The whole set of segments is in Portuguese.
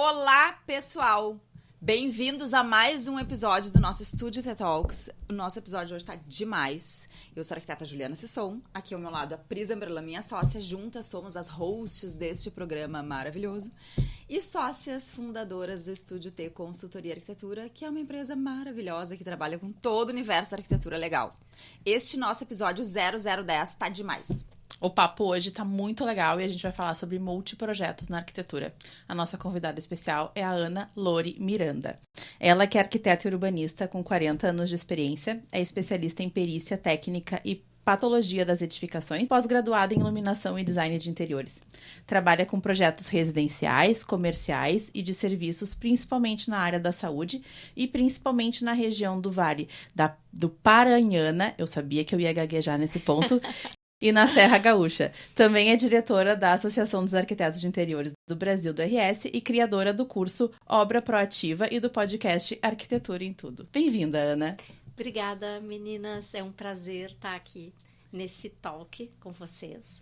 Olá, pessoal! Bem-vindos a mais um episódio do nosso Estúdio T Talks. O nosso episódio hoje tá demais. Eu sou a arquiteta Juliana Sisson, aqui ao meu lado a Pris Amberlan, minha sócia. Juntas somos as hosts deste programa maravilhoso. E sócias fundadoras do Estúdio T Consultoria Arquitetura, que é uma empresa maravilhosa que trabalha com todo o universo da arquitetura legal. Este nosso episódio 0010 tá demais. O papo hoje tá muito legal e a gente vai falar sobre multiprojetos na arquitetura. A nossa convidada especial é a Ana Lori Miranda. Ela que é arquiteta e urbanista com 40 anos de experiência, é especialista em perícia técnica e patologia das edificações, pós-graduada em iluminação e design de interiores. Trabalha com projetos residenciais, comerciais e de serviços, principalmente na área da saúde e principalmente na região do Vale do Paranhana. Eu sabia que eu ia gaguejar nesse ponto. E na Serra Gaúcha. Também é diretora da Associação dos Arquitetos de Interiores do Brasil, do RS, e criadora do curso Obra Proativa e do podcast Arquitetura em Tudo. Bem-vinda, Ana. Obrigada, meninas. É um prazer estar aqui nesse talk com vocês.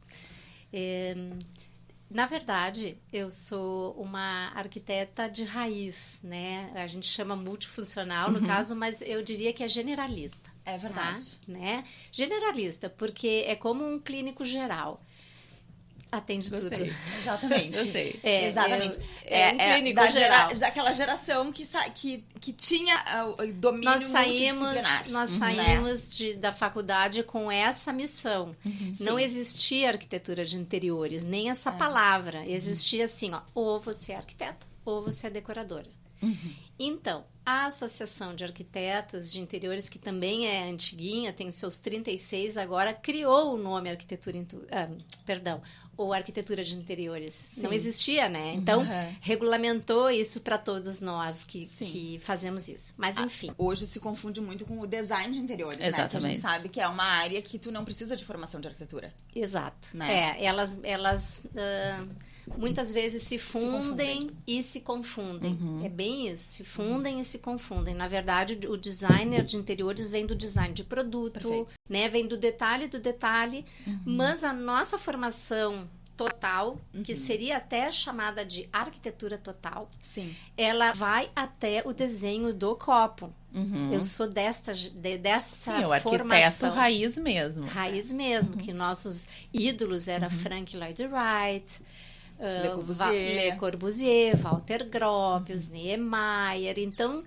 Na verdade, eu sou uma arquiteta de raiz, né? A gente chama multifuncional, no caso, mas eu diria que é generalista. É verdade. Tá? Né? Generalista, porque é como um clínico geral. Atende tudo. Exatamente. Eu sei. Exatamente. Um clínico geral. Daquela geração que tinha domínio multidisciplinar. Nós saímos da faculdade com essa missão. Não existia arquitetura de interiores, nem essa palavra. Existia assim, ó, ou você é arquiteta, ou você é decoradora. Então, a Associação de Arquitetos de Interiores, que também é antiguinha, tem seus 36 agora, criou o nome ou Arquitetura de Interiores. Sim. Não existia, né? Então, regulamentou isso para todos nós que fazemos isso. Mas, enfim. Hoje se confunde muito com o design de interiores, Exatamente. né? Que a gente sabe que é uma área que tu não precisa de formação de arquitetura. Exato. Né? Elas muitas vezes se fundem e se confundem. É bem isso, se fundem e se confundem. Na verdade, o designer de interiores vem do design de produto, né? Vem do detalhe, mas a nossa formação total, que seria até chamada de arquitetura total, sim, ela vai até o desenho do copo. Eu sou dessa Sim, formação. o arquiteto raiz mesmo. Raiz mesmo, que nossos ídolos eram Frank Lloyd Wright, Le Corbusier, Walter Gropius, Niemeyer. Então,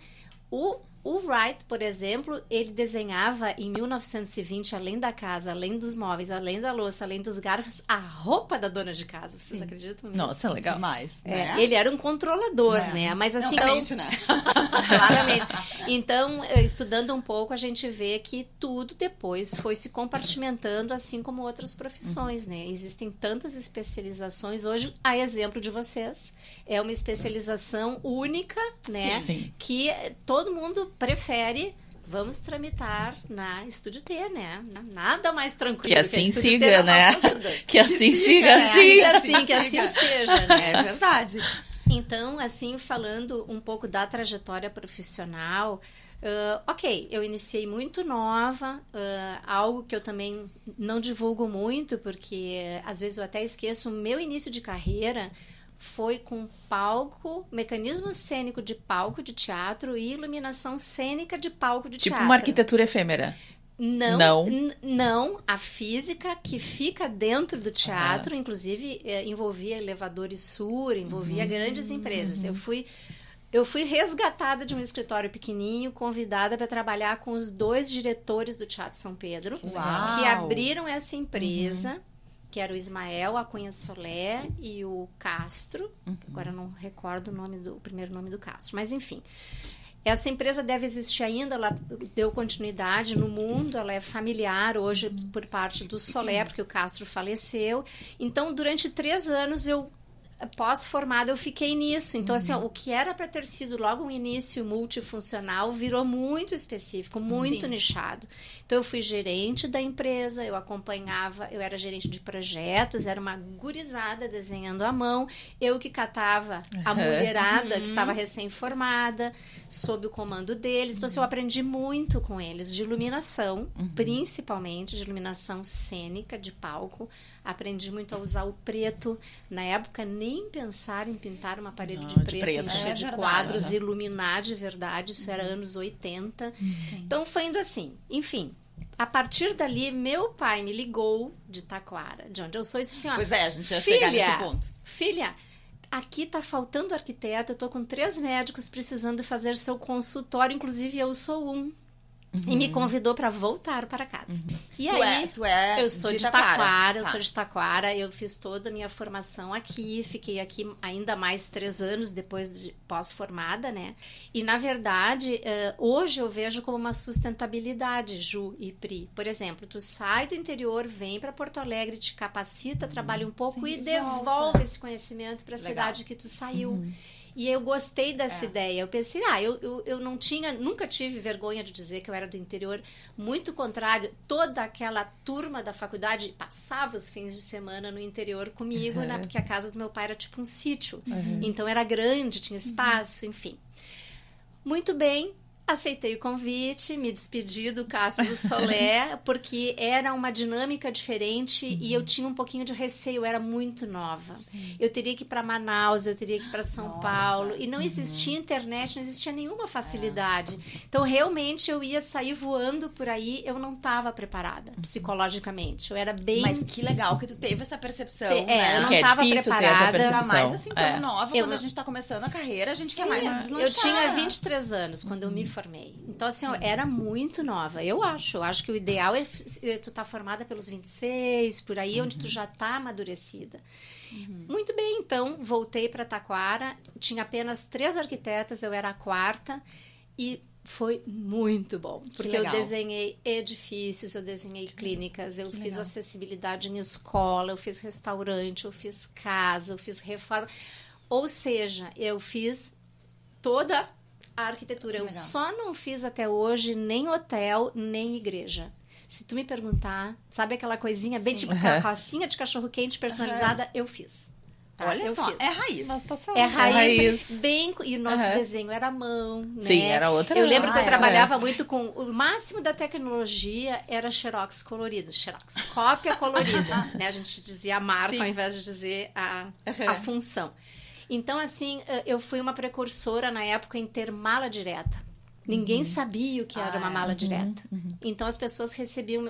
o Wright, por exemplo, ele desenhava em 1920, além da casa, além dos móveis, além da louça, além dos garfos, a roupa da dona de casa. Vocês acreditam nisso? Nossa, legal. Demais. Ele era um controlador, né? Mas assim, claramente, né? Claramente. Então, estudando um pouco, a gente vê que tudo depois foi se compartimentando, assim como outras profissões, né? Existem tantas especializações. Hoje, a exemplo de vocês, é uma especialização única, né? Sim. Que todo mundo prefere. Vamos tramitar na Estúdio T, né? Nada mais tranquilo. Que assim a siga, né? Que assim siga, assim. Que assim seja, né? É verdade. Então, assim, falando um pouco da trajetória profissional, eu iniciei muito nova, algo que eu também não divulgo muito, porque às vezes eu até esqueço, o meu início de carreira foi com palco, mecanismo cênico de palco de teatro e iluminação cênica de palco de teatro. Tipo uma arquitetura efêmera. Não, a física que fica dentro do teatro, inclusive envolvia elevadores Sur, envolvia grandes empresas. Eu fui resgatada de um escritório pequenininho, convidada para trabalhar com os 2 diretores do Teatro São Pedro, que abriram essa empresa, que era o Ismael, a Cunha Solé e o Castro. Agora eu não recordo o primeiro nome do Castro, mas enfim. Essa empresa deve existir ainda, ela deu continuidade no mundo, ela é familiar hoje por parte do Solé, porque o Castro faleceu. Então, durante 3 anos, pós-formada, eu fiquei nisso. Então, assim, o que era para ter sido logo um início multifuncional virou muito específico, muito nichado. Então, eu fui gerente da empresa, eu era gerente de projetos, era uma gurizada desenhando à mão, eu que catava a mulherada que estava recém-formada, sob o comando deles. Então, assim, eu aprendi muito com eles, de iluminação, principalmente de iluminação cênica, de palco, aprendi muito a usar o preto. Na época, nem pensar em pintar uma parede de De preto, preto. encher É de verdade. quadros, iluminar de verdade. Isso era anos 80. Então, foi indo assim. Enfim, a partir dali, meu pai me ligou de Taquara, de onde eu sou, e disse assim, ó, Pois é, a gente ia chegar nesse ponto. Filha, aqui tá faltando arquiteto, eu tô com 3 médicos precisando fazer seu consultório, inclusive eu sou um. E me convidou para voltar para casa. E aí, Tu é eu sou de Taquara. Taquara, eu Tá. sou de Taquara, eu fiz toda a minha formação aqui, fiquei aqui ainda mais 3 anos depois de pós-formada, né? E, na verdade, hoje eu vejo como uma sustentabilidade, Ju e Pri. Por exemplo, tu sai do interior, vem para Porto Alegre, te capacita, trabalha um pouco Sim, e e devolve volta. esse conhecimento para a Legal. cidade que tu saiu. E eu gostei dessa ideia. Eu pensei, eu nunca tive vergonha de dizer que eu era do interior. Muito contrário, toda aquela turma da faculdade passava os fins de semana no interior comigo, né? Porque a casa do meu pai era tipo um sítio. Então era grande, tinha espaço, enfim. Muito bem. Aceitei o convite, me despedi do Cássio do Solé, porque era uma dinâmica diferente e eu tinha um pouquinho de receio, eu era muito nova. Eu teria que ir para Manaus, eu teria que ir para São Paulo, e não existia internet, não existia nenhuma facilidade. Então, realmente, eu ia sair voando por aí, eu não estava preparada, psicologicamente. Eu era bem... Mas que legal que tu teve essa percepção, eu né? não Que é estava difícil ter essa preparada. percepção. Ainda mais assim, tão É. nova, Eu quando não- a gente tá começando a carreira, a gente quer Sim, mais eu deslanchar. tinha 23 anos quando eu me formei. Então, assim, eu era muito nova. Eu acho que o ideal é tu tá formada pelos 26, por aí, onde tu já tá amadurecida. Muito bem, então, voltei para Taquara. Tinha apenas 3 arquitetas, eu era a 4ª. E foi muito bom. Porque eu legal. desenhei edifícios, eu desenhei clínicas, eu fiz legal. acessibilidade em escola, eu fiz restaurante, eu fiz casa, eu fiz reforma. Ou seja, eu fiz toda a arquitetura. Eu legal. só não fiz até hoje nem hotel, nem igreja. Se tu me perguntar, sabe aquela coisinha bem tipo calcinha de cachorro-quente personalizada? Eu fiz. Tá? Olha eu só, fiz. é raiz. É raiz, raiz. bem... E o nosso desenho era à mão, né? Sim, era outra. Eu lembro que eu era. trabalhava muito com... O máximo da tecnologia era xerox colorido. Xerox, cópia colorida. Né? A gente dizia a marca Sim. ao invés de dizer a função. Então, assim, eu fui uma precursora na época em ter mala direta. Ninguém sabia o que era uma mala direta. Então, as pessoas recebiam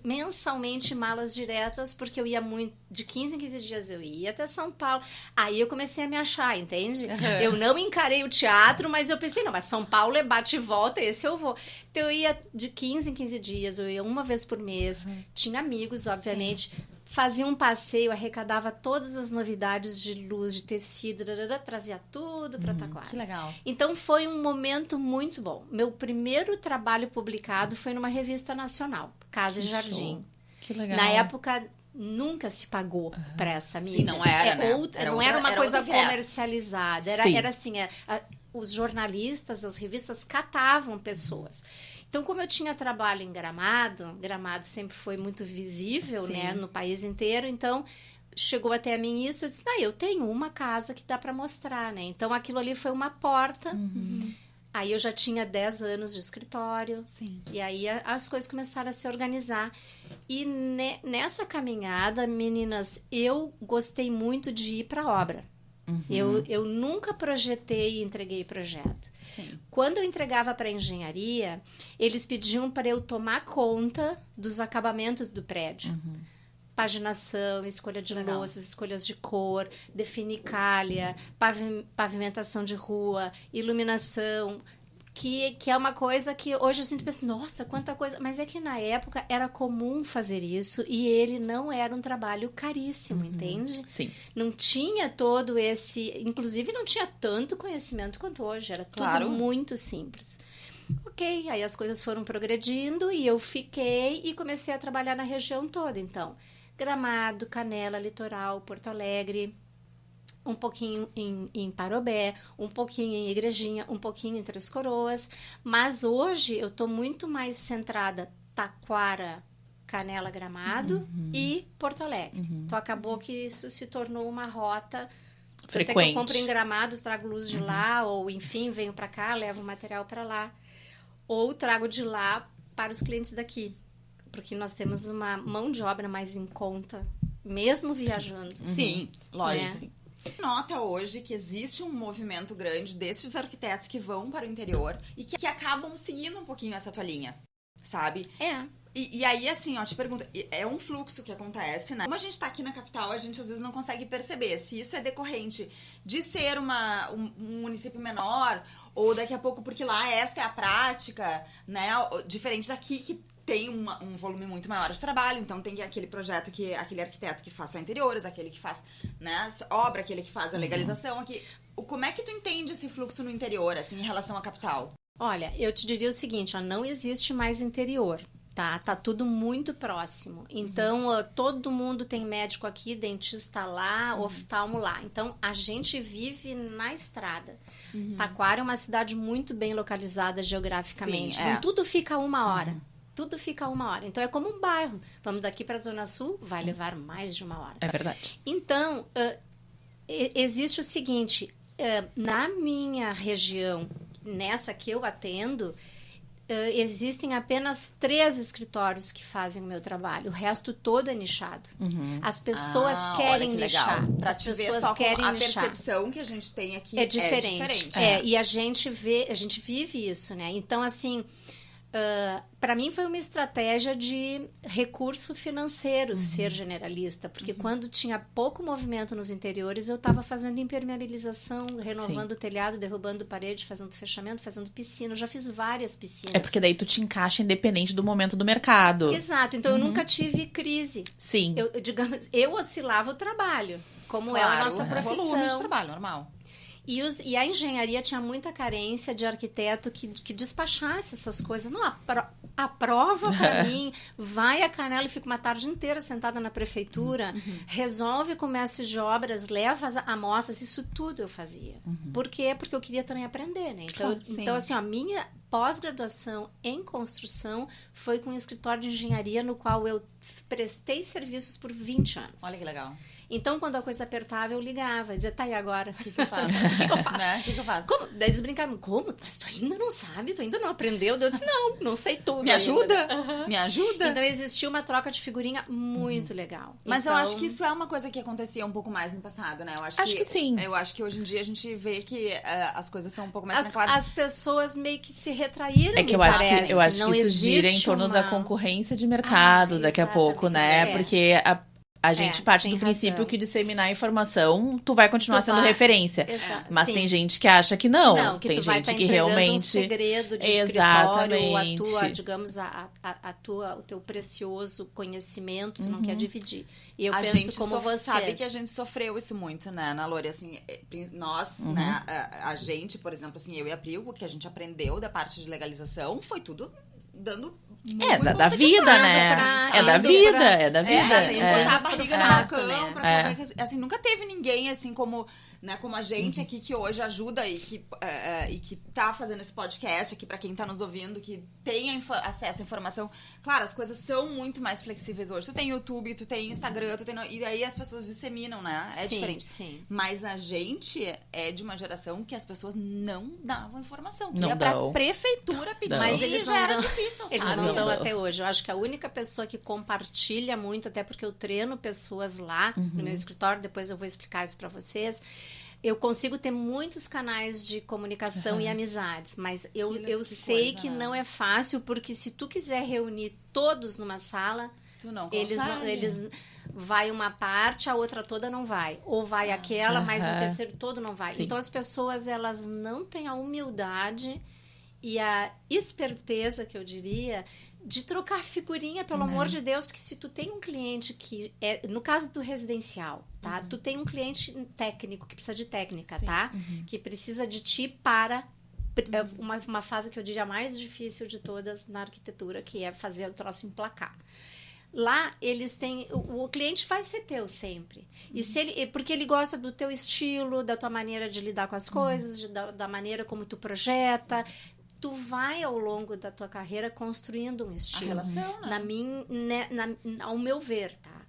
mensalmente malas diretas, porque eu ia muito... De 15 em 15 dias eu ia até São Paulo. Aí eu comecei a me achar, entende? Eu não encarei o teatro, mas eu pensei, não, mas São Paulo é bate e volta, esse eu vou. Então, eu ia de 15 em 15 dias, eu ia uma vez por mês. Tinha amigos, obviamente. Fazia um passeio, arrecadava todas as novidades de luz, de tecido, trazia tudo para Taquara. Que legal. Então, foi um momento muito bom. Meu primeiro trabalho publicado foi numa revista nacional, Casa e Jardim. Que legal. Na época, nunca se pagou para essa mídia. Sim, não era, né? Não era uma coisa outro viés. comercializada. Sim. Era assim, os jornalistas, as revistas catavam pessoas. Então, como eu tinha trabalho em Gramado sempre foi muito visível, Sim. né, no país inteiro, então chegou até a mim isso, eu disse, eu tenho uma casa que dá para mostrar, né? Então, aquilo ali foi uma porta. Aí eu já tinha 10 anos de escritório. Sim. E aí as coisas começaram a se organizar. E nessa caminhada, meninas, eu gostei muito de ir para a obra. Eu nunca projetei e entreguei projeto. Sim. Quando eu entregava para a engenharia, eles pediam para eu tomar conta dos acabamentos do prédio. Paginação, escolha de Legal. louças, escolhas de cor, definir calha, pavimentação de rua, iluminação, que é uma coisa que hoje eu sinto penso, nossa, quanta coisa. Mas é que na época era comum fazer isso e ele não era um trabalho caríssimo, entende? Sim. Não tinha todo esse... Inclusive, não tinha tanto conhecimento quanto hoje. Era tudo Claro. muito simples. Ok, aí as coisas foram progredindo e eu fiquei e comecei a trabalhar na região toda. Então, Gramado, Canela, Litoral, Porto Alegre, um pouquinho em Parobé, um pouquinho em Igrejinha, um pouquinho em Três Coroas. Mas hoje eu estou muito mais centrada Taquara, Canela, Gramado e Porto Alegre. Então acabou que isso se tornou uma rota. Até que Frequente. eu compro em Gramado, trago luz de lá, ou enfim, venho para cá, levo o material para lá. Ou trago de lá para os clientes daqui. porque nós temos uma mão de obra mais em conta, mesmo viajando. Sim, lógico. Né? Nota hoje que existe um movimento grande desses arquitetos que vão para o interior e que acabam seguindo um pouquinho essa tua linha, sabe? E aí, assim, ó, te pergunto, é um fluxo que acontece, né? Como a gente tá aqui na capital, a gente às vezes não consegue perceber se isso é decorrente de ser um município menor ou daqui a pouco, porque lá esta é a prática, né? Diferente daqui que tem um volume muito maior de trabalho, então tem aquele projeto aquele arquiteto que faz só interiores, aquele que faz, né, obra, aquele que faz a legalização aqui. Como é que tu entende esse fluxo no interior, assim, em relação à capital? Olha, eu te diria o seguinte, ó, não existe mais interior. Tá tudo muito próximo. Então, todo mundo tem médico aqui, dentista lá, oftalmo lá. Então, a gente vive na estrada. Taquara é uma cidade muito bem localizada geograficamente. Sim, então, tudo fica a 1 hora. Tudo fica a 1 hora. Então, é como um bairro. Vamos daqui para a Zona Sul, vai levar mais de 1 hora. É verdade. Então, existe o seguinte, na minha região, nessa que eu atendo, existem apenas 3 escritórios que fazem o meu trabalho. O resto todo é nichado. As pessoas querem nichar. As pessoas querem nichar. A percepção que a gente tem aqui é diferente. E a gente vive isso, né? Então, assim, para mim foi uma estratégia de recurso financeiro ser generalista, porque quando tinha pouco movimento nos interiores, eu estava fazendo impermeabilização, renovando o telhado, derrubando parede, fazendo fechamento, fazendo piscina. Eu já fiz várias piscinas. É porque daí tu te encaixa independente do momento do mercado. Exato. Então, eu nunca tive crise. Sim. Eu oscilava o trabalho, como é a nossa profissão. Volume de trabalho, normal. E a engenharia tinha muita carência de arquiteto que despachasse essas coisas. Não, aprova para mim, vai a Canela e fica uma tarde inteira sentada na prefeitura, resolve com mestre de obras, leva as amostras, isso tudo eu fazia. Por quê? Porque eu queria também aprender, né? Então assim, a minha pós-graduação em construção foi com um escritório de engenharia no qual eu prestei serviços por 20 anos. Olha que legal. Então, quando a coisa apertava, eu ligava. Dizia, tá, e agora? O que eu faço? O que eu faço? Né? O que eu faço? Como? Daí eles brincavam, como? Mas tu ainda não sabe? Tu ainda não aprendeu? Eu disse, não sei tudo. Me ajuda? Ainda. Me ajuda? Então, existiu uma troca de figurinha muito legal. Mas então... eu acho que isso é uma coisa que acontecia um pouco mais no passado, né? Eu acho que sim. Eu acho que hoje em dia a gente vê que as coisas são um pouco mais as pessoas meio que se retraíram. É que eu acho que isso gira em torno da concorrência de mercado daqui a pouco, né? Porque a gente parte do princípio que disseminar informação, tu vai continuar sendo referência. Mas tem gente que acha que não. Que tem tu vai gente que realmente... um segredo de escritório, ou a tua, digamos, o teu precioso conhecimento, tu não quer dividir. E eu penso como vocês. Sabe que a gente sofreu isso muito, né, Ana Lore? Assim, nós, né, a gente, por exemplo, assim, eu e a Pri, o que a gente aprendeu da parte de legalização foi tudo dando... da vida, né? É da vida. Botar a barriga no balcão pra poder, assim, nunca teve ninguém assim como, né, como a gente aqui que hoje ajuda e que tá fazendo esse podcast aqui pra quem tá nos ouvindo, que tem acesso à informação. Claro, as coisas são muito mais flexíveis hoje. Tu tem YouTube, tu tem Instagram, e aí as pessoas disseminam, né? É diferente. Sim. Mas a gente é de uma geração que as pessoas não davam informação. Ia pra prefeitura pedir. Mas eles já era difícil, sabe? Eles não dão até hoje. Eu acho que a única pessoa que compartilha muito, até porque eu treino pessoas lá no meu escritório, depois eu vou explicar isso pra vocês. Eu consigo ter muitos canais de comunicação e amizades, mas eu sei que não é fácil, porque se tu quiser reunir todos numa sala, tu não consegue. Eles vai uma parte, a outra toda não vai. Ou vai aquela, mas o terceiro todo não vai. Sim. Então, as pessoas, elas não têm a humildade e a esperteza, que eu diria, de trocar figurinha, pelo amor de Deus, porque se tu tem um cliente que no caso do residencial, tá? Tu tem um cliente técnico que precisa de técnica, tá? Que precisa de ti para uma fase que eu diria a mais difícil de todas na arquitetura, que é fazer o troço emplacar. Lá, eles têm... O cliente vai ser teu sempre. E porque ele gosta do teu estilo, da tua maneira de lidar com as coisas, da maneira como tu projeta. Tu vai, ao longo da tua carreira, construindo um estilo. A relação, né? Ao meu ver, tá?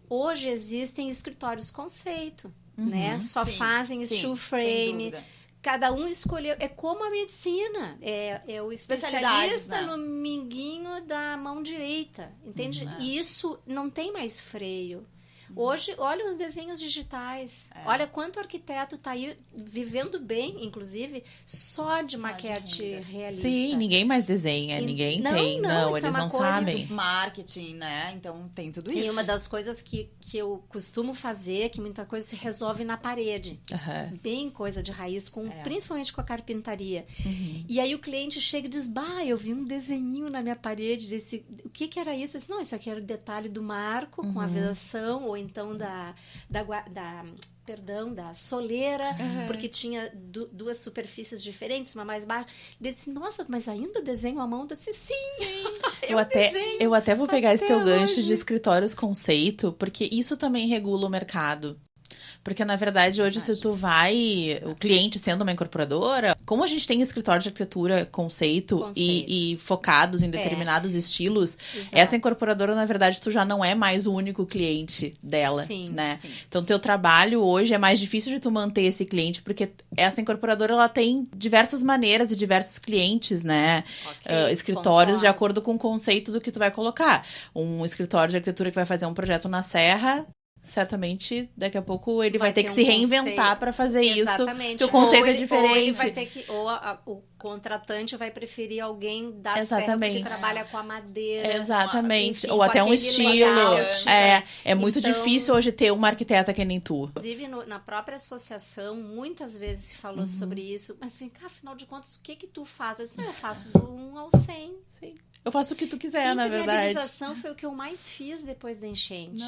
Hoje existem escritórios conceito, né? Só fazem steel frame, Cada um escolheu. É como a medicina. É o especialista, né, no minguinho da mão direita. Entende? E isso não tem mais freio. Hoje, olha os desenhos digitais. Olha quanto arquiteto tá aí vivendo bem, inclusive, só de maquete realista. Sim, ninguém mais desenha, ninguém tem. Não, eles não sabem. Marketing, né? Então tem tudo isso. E uma das coisas que eu costumo fazer, que muita coisa se resolve na parede. Bem coisa de raiz, principalmente com a carpintaria. E aí o cliente chega e diz, eu vi um desenhinho na minha parede o que era isso? Eu disse, não, isso aqui era o detalhe do marco com a vedação, ou então da soleira, porque tinha duas superfícies diferentes, uma mais baixa. Ele disse, nossa, mas ainda desenho à mão? Eu disse, sim. Eu até vou pegar esse teu gancho de escritórios conceito, porque isso também regula o mercado. Porque, na verdade, hoje, se tu vai... O cliente sendo uma incorporadora... Como a gente tem escritório de arquitetura conceito. E focados em determinados estilos... Exato. Essa incorporadora, na verdade, tu já não é mais o único cliente dela, né? Sim. Então, teu trabalho hoje é mais difícil de tu manter esse cliente... Porque essa incorporadora, ela tem diversas maneiras e diversos clientes, né? Escritórios de acordo com o conceito do que tu vai colocar. Um escritório de arquitetura que vai fazer um projeto na Serra... Certamente, daqui a pouco ele vai ter que se reinventar para fazer isso. Porque o conceito é diferente. Ou ele vai ter que, o contratante vai preferir alguém da Serra que trabalha com a madeira. Exatamente. Enfim, ou até um estilo. É muito difícil hoje ter uma arquiteta que nem tu. Inclusive, na própria associação, muitas vezes se falou sobre isso. Mas vem cá, afinal de contas, o que tu faz? Eu disse, eu faço do 1 ao 100. Sim. Eu faço o que tu quiser, na verdade. Impermeabilização foi o que eu mais fiz depois da enchente.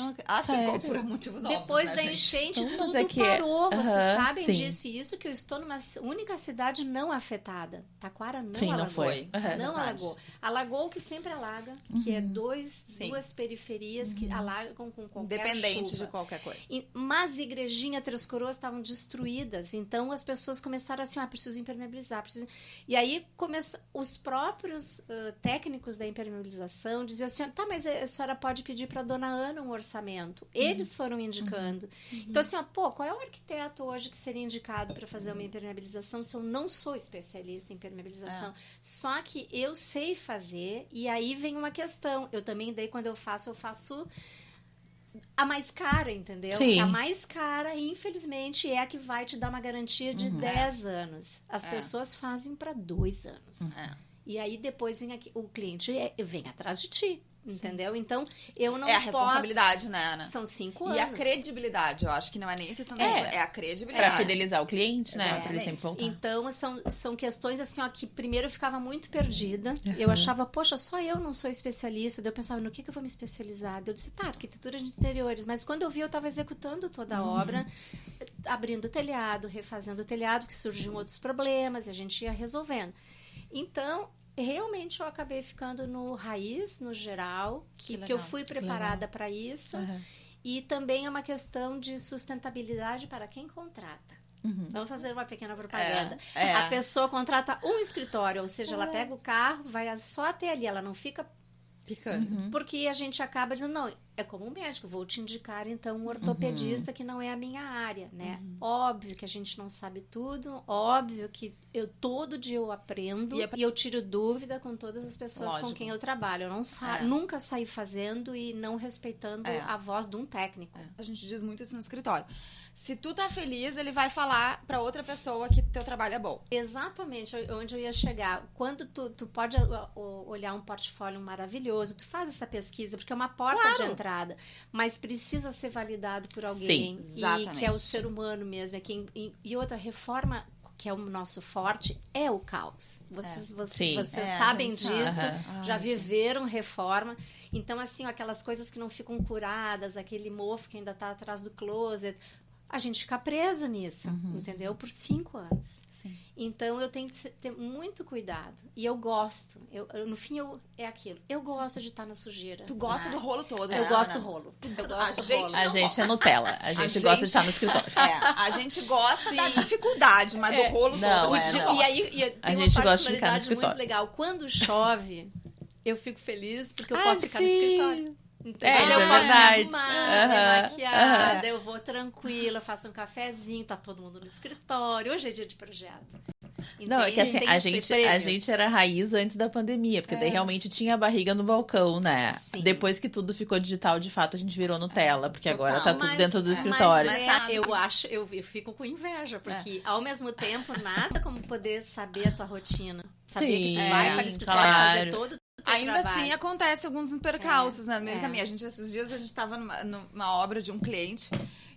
Por motivos óbvios, depois da enchente, tudo parou. Vocês sabem disso. E isso que eu estou numa única cidade não afetada. Taquara não alagou. Não foi. Não alagou. Alagou o que sempre alaga, que é duas periferias que alagam com qualquer Independente chuva. De qualquer coisa. Mas Igrejinha, Três Coroas estavam destruídas. Então, as pessoas começaram assim, preciso impermeabilizar. E aí, os próprios técnicos da impermeabilização diziam assim, mas a senhora pode pedir para a dona Ana um orçamento. Eles foram indicando. Então, assim, qual é o arquiteto hoje que seria indicado para fazer uma impermeabilização se eu não sou especialista em impermeabilização? Só que eu sei fazer, e aí vem uma questão. Eu também, quando eu faço a mais cara, entendeu? Sim. A mais cara, infelizmente, é a que vai te dar uma garantia de 10 anos. As pessoas fazem para 2 anos. E aí, depois o cliente vem atrás de ti, entendeu? Então, eu não posso... É a responsabilidade, né, Ana? São 5 anos. E a credibilidade, eu acho que não é nem a questão é a credibilidade. Pra fidelizar o cliente, né? Pra ele sempre voltar. Então, são questões assim, que primeiro eu ficava muito perdida. Eu achava, poxa, só eu não sou especialista. Daí eu pensava, no que eu vou me especializar? Daí eu disse, arquitetura de interiores. Mas quando eu vi, eu estava executando toda a obra, abrindo o telhado, refazendo o telhado, que surgiam outros problemas, e a gente ia resolvendo. Então, realmente eu acabei ficando no raiz, no geral, que eu fui preparada para isso. E também é uma questão de sustentabilidade para quem contrata. Vamos fazer uma pequena propaganda. A pessoa contrata um escritório, ou seja, ela pega o carro, vai só até ali, ela não fica picando. Porque a gente acaba dizendo, não, é como um médico, vou te indicar então um ortopedista que não é a minha área, né? Óbvio que a gente não sabe tudo, óbvio que todo dia eu aprendo e eu tiro dúvida com todas as pessoas com quem eu trabalho. Eu não nunca saí fazendo e não respeitando a voz de um técnico. A gente diz muito isso no escritório. Se tu tá feliz, ele vai falar pra outra pessoa que teu trabalho é bom. Exatamente onde eu ia chegar. Quando tu pode olhar um portfólio maravilhoso, tu faz essa pesquisa, porque é uma porta de entrada, mas precisa ser validado por alguém. Sim, exatamente. E que é o ser humano mesmo. E outra reforma, que é o nosso forte, é o caos. Vocês sabem disso, já viveram reforma. Então, assim, aquelas coisas que não ficam curadas, aquele mofo que ainda tá atrás do closet... A gente fica presa nisso, entendeu? Por 5 anos. Sim. Então, eu tenho que ter muito cuidado. E eu gosto. No fim, é aquilo. Eu gosto de estar na sujeira. Tu gosta do rolo todo, né? Eu gosto do rolo. Eu gosto do rolo. A gente é Nutella. A gente gosta de estar no escritório. A gente gosta da dificuldade, mas do rolo todo. E aí, a gente gosta de ficar no escritório. Muito legal. Quando chove, eu fico feliz porque eu posso ficar no escritório. Entendeu? isso Eu é posso verdade. me arrumar, Aham, maquiada, eu vou tranquila, faço um cafezinho, tá todo mundo no escritório. Hoje é dia de projeto. Não, é que assim, Tem a esse gente prêmio. era raiz antes da pandemia, porque daí realmente tinha a barriga no balcão, né? Sim. Depois que tudo ficou digital, de fato, a gente virou Nutella, porque agora tá tudo Mas- dentro do mas escritório. eu fico com inveja, porque ao mesmo tempo, nada como poder saber a tua rotina. Saber que tu Sim, vai para o escritório claro. fazer todo o teu Ainda trabalho. assim acontece alguns percalços, né? No meio do é. caminho. Esses dias a gente tava numa obra de um cliente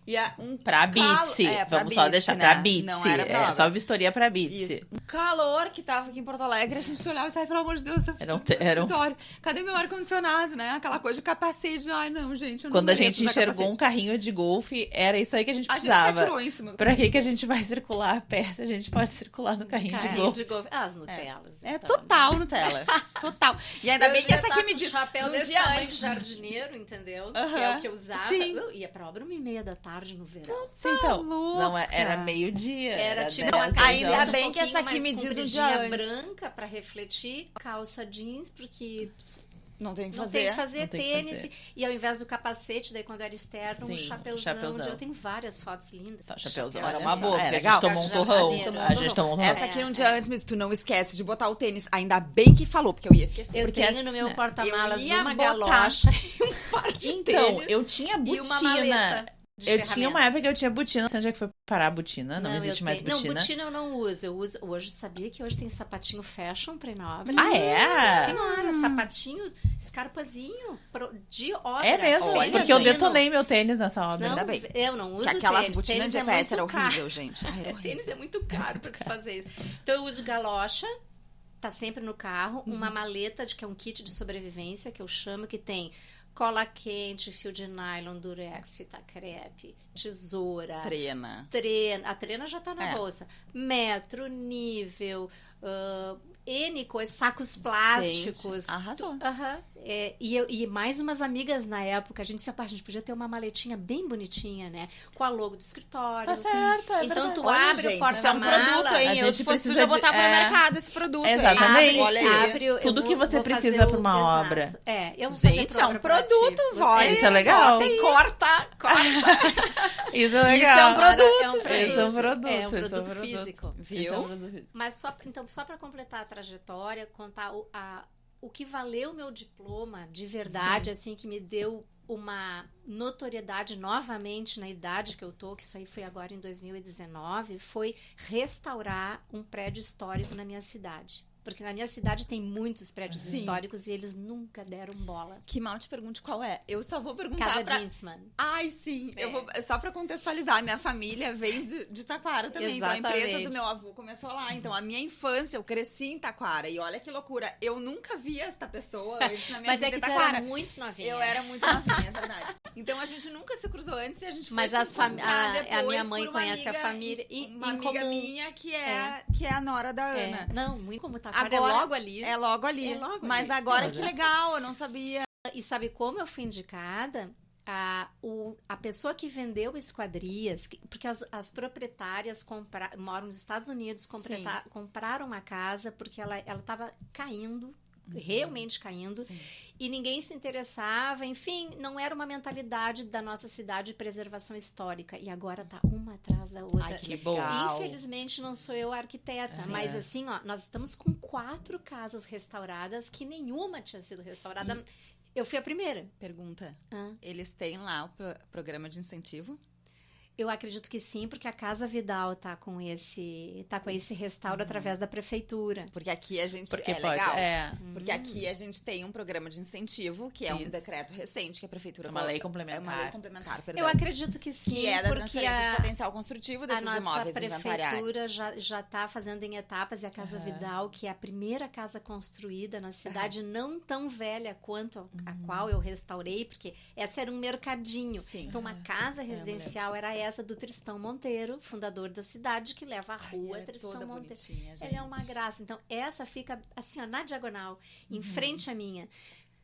e Pra Bitsy. pra Vamos só Bitsy, deixar né? pra Bitsy. Não era pra obra. Só vistoria pra Bitsy. Isso. Um calor que tava aqui em Porto Alegre, a gente se olhava e saia, pelo amor de Deus, Era um escritório. Cadê meu ar-condicionado, né? Aquela coisa de capacete. Ai, não, gente, eu não Quando a mereço gente usar enxergou um capacete. carrinho de golfe, era isso aí que a gente A gente se precisava. atirou em cima do Pra que a gente vai circular a pé se a gente pode circular no carrinho de golfe? As Nutellas. É então, total Nutella. Total. E ainda bem que essa aqui me diz diz. chapéu um desse dia tamanho antes. de jardineiro, entendeu? Que Aham. é o que eu usava. Sim. Eu ia pra obra 1h30 da tarde no verão. Sim, então, louca. não, era meio-dia. Era tipo 10, uma ainda camiseta bem um que essa pouquinho aqui mais me diz um compridinha dia antes. branca pra refletir, calça jeans, porque Não tem que não fazer. tem que fazer Não tem que tênis. fazer. E ao invés do capacete, daí quando era externo, um Sim, chapeuzão. Eu tenho várias fotos lindas. Tá, chapeuzão Chapéu era de uma boa, É, porque legal. a gente tomou um Já- torrão. já- A gente tomou um torrão. Essa aqui um dia antes, mas tu não esquece de botar o tênis. Ainda bem que falou, porque eu ia esquecer. Eu Porque tenho assim, no meu né, porta-malas eu ia uma botar- galocha e um par de Então, tênis eu tinha e uma botina. maleta de Eu tinha uma ferramentas. época que eu tinha botina. Não sei onde é que foi parar a botina. Não existe mais Não, botina. botina eu não uso. Eu uso. Hoje sabia que hoje tem sapatinho fashion pra ir na obra? Ah, é? Nossa senhora, sapatinho, escarpazinho de obra. É mesmo, Olha, porque eu gente. detonei meu tênis nessa obra. Não, Ainda bem. eu não uso Que aquelas tênis. botinas Tênis de é EPS era muito caro. horrível, gente. Ai, era horrível. Tênis é muito caro pra tu fazer isso. Então eu uso galocha, tá sempre no carro, uma maleta que é um kit de sobrevivência, que eu chamo, que tem cola quente, fio de nylon, durex, fita crepe, tesoura, Trena. a trena já tá na É. bolsa, metro, nível, N coisas, sacos plásticos. Gente, arrasou. Aham. E mais umas amigas na época, a gente disse, a gente podia ter uma maletinha bem bonitinha, né? Com a logo do escritório. Tá assim. certo, é Então verdade. tu Olha, abre gente, o isso é um porta-mala. produto, hein? A Eu, gente se fosse tu, precisa já de- botava no é. mercado esse produto. hein? Exatamente. Olha aí. Tudo que você precisa fazer pra uma exato. obra. Eu vou fazer Gente, pra é um obra pra ti. produto, Você- vai. Isso é legal. Tem corta. Isso é Isso é um legal. produto, Isso é um produto. É um isso produto físico. Isso é um produto físico. Mas só para completar a trajetória, contar o que valeu o meu diploma de verdade, assim, que me deu uma notoriedade novamente na idade que eu tô, que isso aí foi agora em 2019, foi restaurar um prédio histórico na minha cidade. Porque na minha cidade tem muitos prédios Sim. históricos e eles nunca deram bola. Que mal te pergunte qual é. Eu só vou perguntar Casa pra... Dinsman. Ai, sim. É. Eu vou... Só pra contextualizar, minha família vem de Taquara também. Então a empresa Exatamente. do meu avô começou lá. Então a minha infância, eu cresci em Taquara. E olha que loucura. Eu nunca vi esta pessoa antes na minha Mas vida é que em tu Taquara. era muito novinha. Eu era muito novinha, é verdade. Então a gente nunca se cruzou antes e a gente foi Mas se encontrar a depois minha mãe por uma conhece amiga, a família uma em amiga comum. minha que é a nora da Ana. Não, muito como Taquara Agora- é logo ali. É logo ali. É logo Mas ali. agora Mas que é. legal, eu não sabia. E sabe como eu fui indicada? A pessoa que vendeu esquadrias, porque as proprietárias moram nos Estados Unidos, compraram uma casa porque ela estava caindo, realmente caindo, Sim. e ninguém se interessava, enfim, não era uma mentalidade da nossa cidade de preservação histórica. E agora tá uma atrás da outra. Ai, que bom. legal. Infelizmente não sou eu a arquiteta, Sim. mas assim, ó, nós estamos com 4 casas restauradas que nenhuma tinha sido restaurada. Eu fui a primeira. Pergunta. Ah. Eles têm lá o programa de incentivo? Eu acredito que sim, porque a Casa Vidal tá com esse restauro através da prefeitura. Porque aqui a gente Porque é pode. legal. É. Porque aqui a gente tem um programa de incentivo, que é um Isso. decreto recente que a prefeitura... É uma lei É complementar. uma lei complementar, perdão. Eu acredito que sim, que é da porque transferência de potencial construtivo a desses nossa imóveis prefeitura inventariados. já está fazendo em etapas, e a Casa Vidal, que é a primeira casa construída na cidade, não tão velha quanto a qual eu restaurei, porque essa era um mercadinho. Sim. Então, uma casa residencial era essa do Tristão Monteiro, fundador da cidade, que leva a rua Ela é Tristão toda Monteiro. bonitinha, gente. Ela é uma graça. Então, essa fica assim, ó, na diagonal, em frente à minha.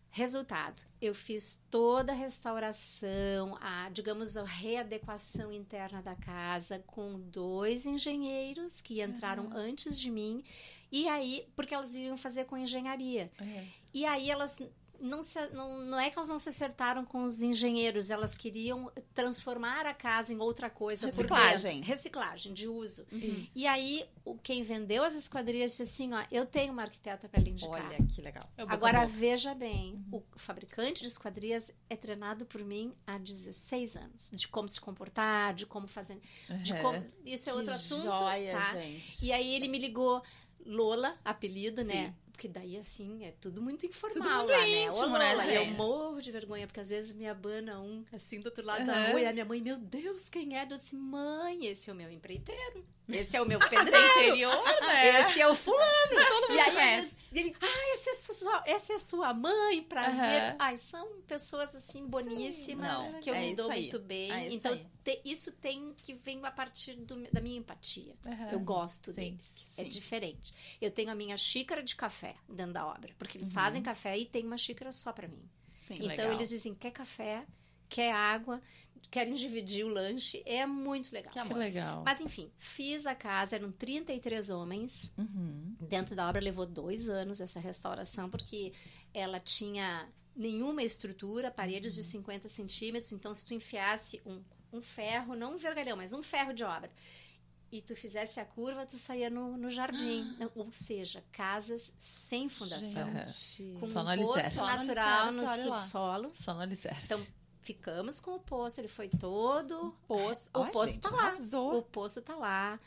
Resultado, eu fiz toda a restauração, digamos, a readequação interna da casa com 2 engenheiros que entraram antes de mim. E aí, porque elas iriam fazer com engenharia. É. E aí elas não é que elas não se acertaram com os engenheiros, elas queriam transformar a casa em outra coisa. Reciclagem. Por dentro. Reciclagem, de uso. E aí, quem vendeu as esquadrias disse assim, ó, eu tenho uma arquiteta para lhe indicar. Olha, que legal. Agora, veja bem, o fabricante de esquadrias é treinado por mim há 16 anos. De como se comportar, de como fazer... Isso é outro assunto, joia, tá? gente. E aí ele me ligou, Lola, apelido, né? Porque daí, assim, é tudo muito informal. Tudo muito lá, íntimo, né? né, Eu gente? morro de vergonha, porque às vezes me abana assim, do outro lado da rua. E a minha mãe, meu Deus, quem é? Eu disse, mãe, esse é o meu empreiteiro. Esse é o meu pedreiro. Interior, né? Esse é o fulano. Todo mundo E se aí conhece. ele, essa é sua mãe, prazer. Ai, são pessoas assim boníssimas Não, que eu é me dou isso aí. muito bem. É isso Então, aí. isso tem que vem a partir da minha empatia. Eu gosto deles. É Sim. diferente. Eu tenho a minha xícara de café dentro da obra, porque eles fazem café e tem uma xícara só pra mim. Sim, Então legal. eles dizem, quer café, quer água, querem dividir o lanche. É muito legal. Que legal. Mas enfim, fiz a casa, eram 33 homens. Dentro da obra levou 2 anos essa restauração, porque ela tinha nenhuma estrutura, paredes de 50 centímetros. Então, se tu enfiasse um ferro, não um vergalhão, mas um ferro de obra, e tu fizesse a curva, tu saía no jardim. Ou seja, casas sem fundação. Com Só no um poço alicerce. natural Só no no alicerce, olha lá. subsolo. Só no alicerce. Então, ficamos com o poço, ele foi todo... Poço. O Ai, poço gente, tá lá. arrasou. O poço tá lá.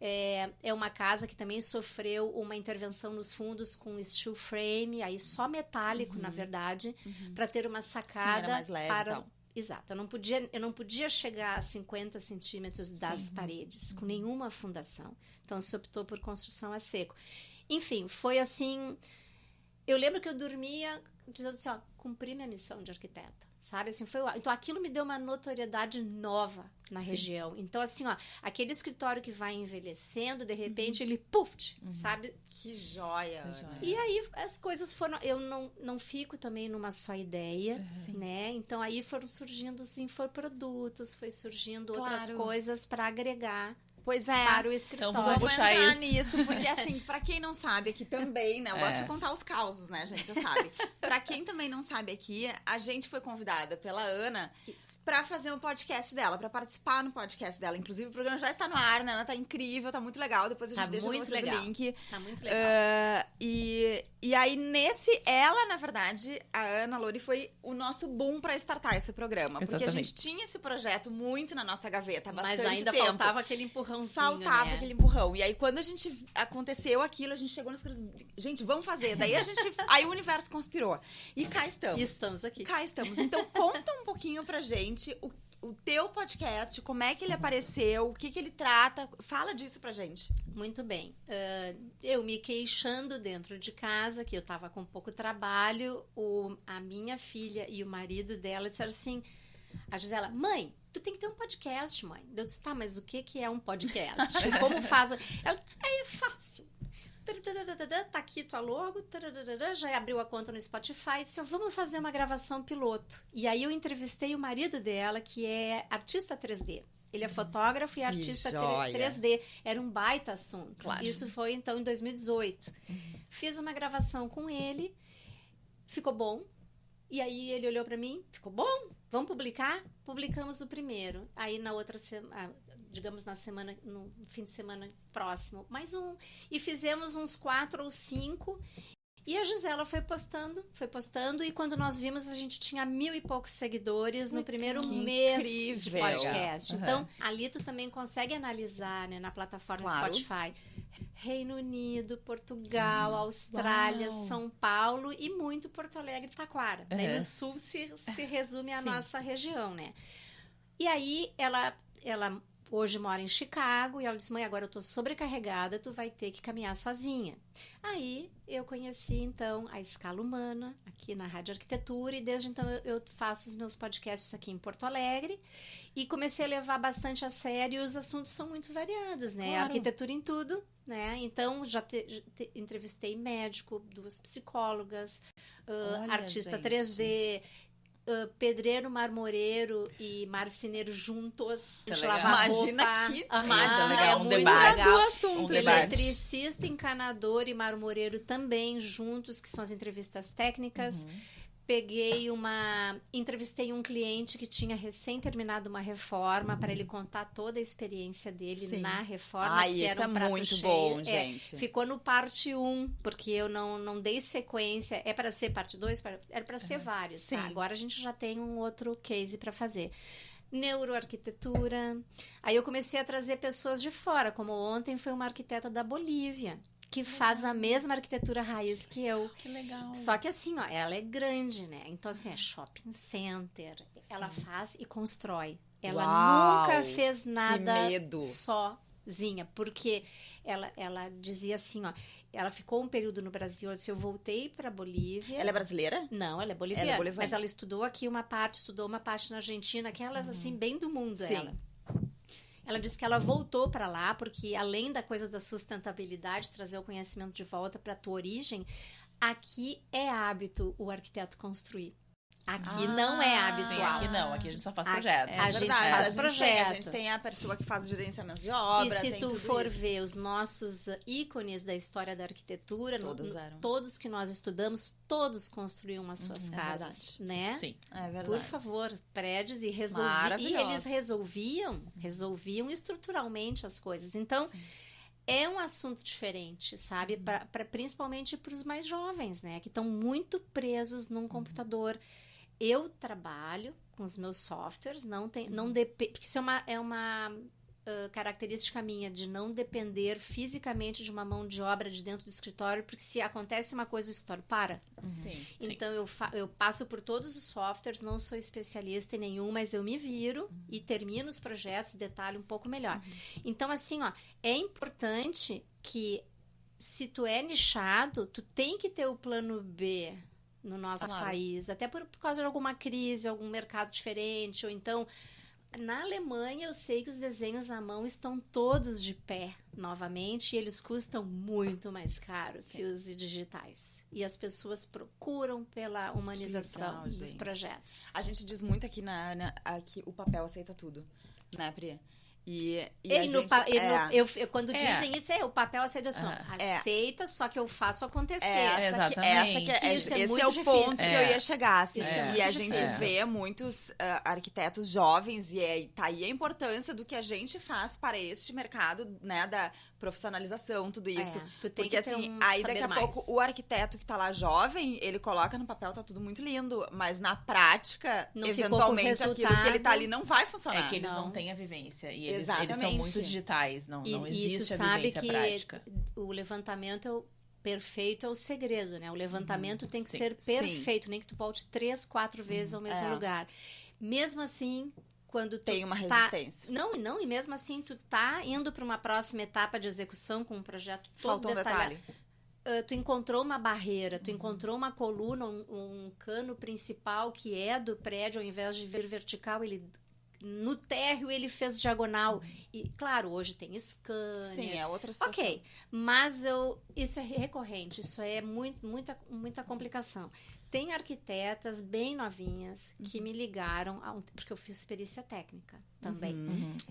É uma casa que também sofreu uma intervenção nos fundos com steel frame, aí só metálico, na verdade, para ter uma sacada. Sim, era mais leve e para... tal. Exato. Eu não podia chegar a 50 centímetros das paredes, com nenhuma fundação. Então, se optou por construção a seco. Enfim, foi assim... Eu lembro que eu dormia dizendo assim, ó, cumpri minha missão de arquiteta, sabe? Assim, então, aquilo me deu uma notoriedade nova na região. Então, assim, ó, aquele escritório que vai envelhecendo, de repente, ele, puf, sabe? Que joia, Ana. E aí, as coisas foram... Eu não fico também numa só ideia, né? Então, aí foram surgindo os infoprodutos, foi surgindo outras Claro. coisas para agregar Pois é. para o escritório. Então, vamos Vamos puxar entrar isso. nisso, porque assim, pra quem não sabe aqui também, né? Eu gosto de contar os causos, né, gente? Você sabe. Pra quem também não sabe aqui, a gente foi convidada pela Ana pra fazer um podcast dela, pra participar no podcast dela. Inclusive, o programa já está no ar, né? Ana tá incrível, tá muito legal. Depois a gente Tá deixa pra muito vocês legal. o link. Tá muito legal. E aí, ela, na verdade, a Ana Lori, foi o nosso boom pra startar esse programa. Porque a Exatamente. gente tinha esse projeto muito na nossa gaveta há bastante Mas ainda tempo. faltava aquele empurrãozinho, Faltava né? aquele empurrão. E aí, quando aconteceu aquilo, a gente chegou no escritório. Gente, vamos fazer. Daí aí o universo conspirou. E cá estamos. E estamos aqui. Cá estamos. Então, conta um pouquinho pra gente o teu podcast, como é que ele apareceu, o que ele trata. Fala disso pra gente. Muito bem. Eu me queixando dentro de casa, que eu tava com pouco trabalho, a minha filha e o marido dela disseram assim, a Gisela, mãe, tu tem que ter um podcast, mãe. Eu disse, tá, mas o que é um podcast? Como faz? Ela, é fácil. Tá aqui tua logo, já abriu a conta no Spotify, disse, vamos fazer uma gravação piloto. E aí eu entrevistei o marido dela, que é artista 3D. Ele é fotógrafo e artista joia. 3D. Era um baita assunto. Claro. Isso foi, então, em 2018. Fiz uma gravação com ele, ficou bom. E aí ele olhou pra mim, ficou bom? Vamos publicar? Publicamos o primeiro. Aí na outra semana, digamos no fim de semana próximo, mais um. E fizemos uns 4 ou 5. E a Gisela foi postando, e quando nós vimos, a gente tinha 1.000 e poucos seguidores no primeiro mês de incrível. podcast. Uhum. Então, ali tu também consegue analisar, né, na plataforma Claro. Spotify, Reino Unido, Portugal, Austrália, Uau. São Paulo e muito Porto Alegre e Taquara. Daí Uhum. no sul se resume a Sim. nossa região, né? E aí, ela hoje mora em Chicago e ela disse, mãe, agora eu tô sobrecarregada, tu vai ter que caminhar sozinha. Aí eu conheci, então, a Escala Humana, aqui na Rádio Arquitetura, e desde então eu faço os meus podcasts aqui em Porto Alegre e comecei a levar bastante a sério, e os assuntos são muito variados, né? Claro. Arquitetura em tudo, né? Então, já entrevistei médico, 2 psicólogas, Olha, artista gente. 3D, pedreiro, marmoreiro e marceneiro juntos. Tá de legal. lavar Imagina roupa. que Aham, massa, legal, é um muito debate. legal. Um debate. Eletricista, encanador e marmoreiro também juntos, que são as entrevistas técnicas. entrevistei um cliente que tinha recém terminado uma reforma para ele contar toda a experiência dele na reforma, que isso era um é prato muito cheio. bom, gente. Ficou no parte 1, porque eu não dei sequência. É para ser parte 2? Era para ser vários, tá? Agora a gente já tem um outro case para fazer. Neuroarquitetura. Aí eu comecei a trazer pessoas de fora, como ontem foi uma arquiteta da Bolívia, que faz a mesma arquitetura raiz que eu. Que legal. Só que assim, ó, ela é grande, né? Então, assim, é shopping center. Ela faz e constrói. Ela nunca fez nada sozinha, porque ela dizia assim, ó, ela ficou um período no Brasil, ela disse, eu voltei para Bolívia. Ela é brasileira? Não, ela é boliviana, mas ela estudou aqui uma parte, na Argentina, aquelas assim, bem do mundo, Ela disse que ela voltou para lá porque, além da coisa da sustentabilidade, trazer o conhecimento de volta para a tua origem, aqui é hábito o arquiteto construir. Aqui não é habitual. Sim, aqui não. Aqui a gente só faz projeto. A gente faz projeto. A gente tem a pessoa que faz o gerenciamento de obra. E se tem tu tudo for isso. ver os nossos ícones da história da arquitetura, todos que nós estudamos, todos construíam as suas casas, né? Sim. É verdade. Por favor, prédios e eles resolviam estruturalmente as coisas. Então, é um assunto diferente, sabe? Principalmente para os mais jovens, né? Que estão muito presos num computador. Eu trabalho com os meus softwares, porque isso é uma característica minha, de não depender fisicamente de uma mão de obra de dentro do escritório, porque se acontece uma coisa, o escritório para. Sim. Então, eu passo por todos os softwares, não sou especialista em nenhum, mas eu me viro e termino os projetos, detalho um pouco melhor. Então, assim, ó, é importante que, se tu é nichado, tu tem que ter o plano B no nosso país, até por causa de alguma crise, algum mercado diferente, ou então, na Alemanha, eu sei que os desenhos à mão estão todos de pé novamente e eles custam muito mais caro que os digitais. E as pessoas procuram pela humanização dos projetos. A gente diz muito aqui aqui o papel aceita tudo, né, Pri? Quando dizem isso, o papel aceita, aceita, só que eu faço acontecer. Esse é o ponto que eu ia chegar. Assim, e a gente vê muitos arquitetos jovens, e tá aí a importância do que a gente faz para este mercado, né, da profissionalização, tudo isso. Porque assim, aí daqui a pouco o arquiteto que tá lá jovem, ele coloca no papel, tá tudo muito lindo, mas na prática, não eventualmente aquilo que ele tá ali não vai funcionar. É que eles não têm a vivência. E eles são muito digitais, não existe a vivência prática. O levantamento perfeito é o segredo, né? O levantamento tem que ser perfeito, nem que tu volte 3, 4 vezes ao mesmo lugar. Mesmo assim, quando tu tem uma resistência. E mesmo assim tu tá indo para uma próxima etapa de execução com um projeto todo detalhado. Tu encontrou uma barreira, tu encontrou uma coluna, um cano principal que é do prédio, ao invés de vir vertical, no térreo ele fez diagonal. E, claro, hoje tem scanner. Sim, é outra situação. Ok, mas isso é recorrente, isso é muita complicação. Tem arquitetas bem novinhas que me ligaram, porque eu fiz perícia técnica também.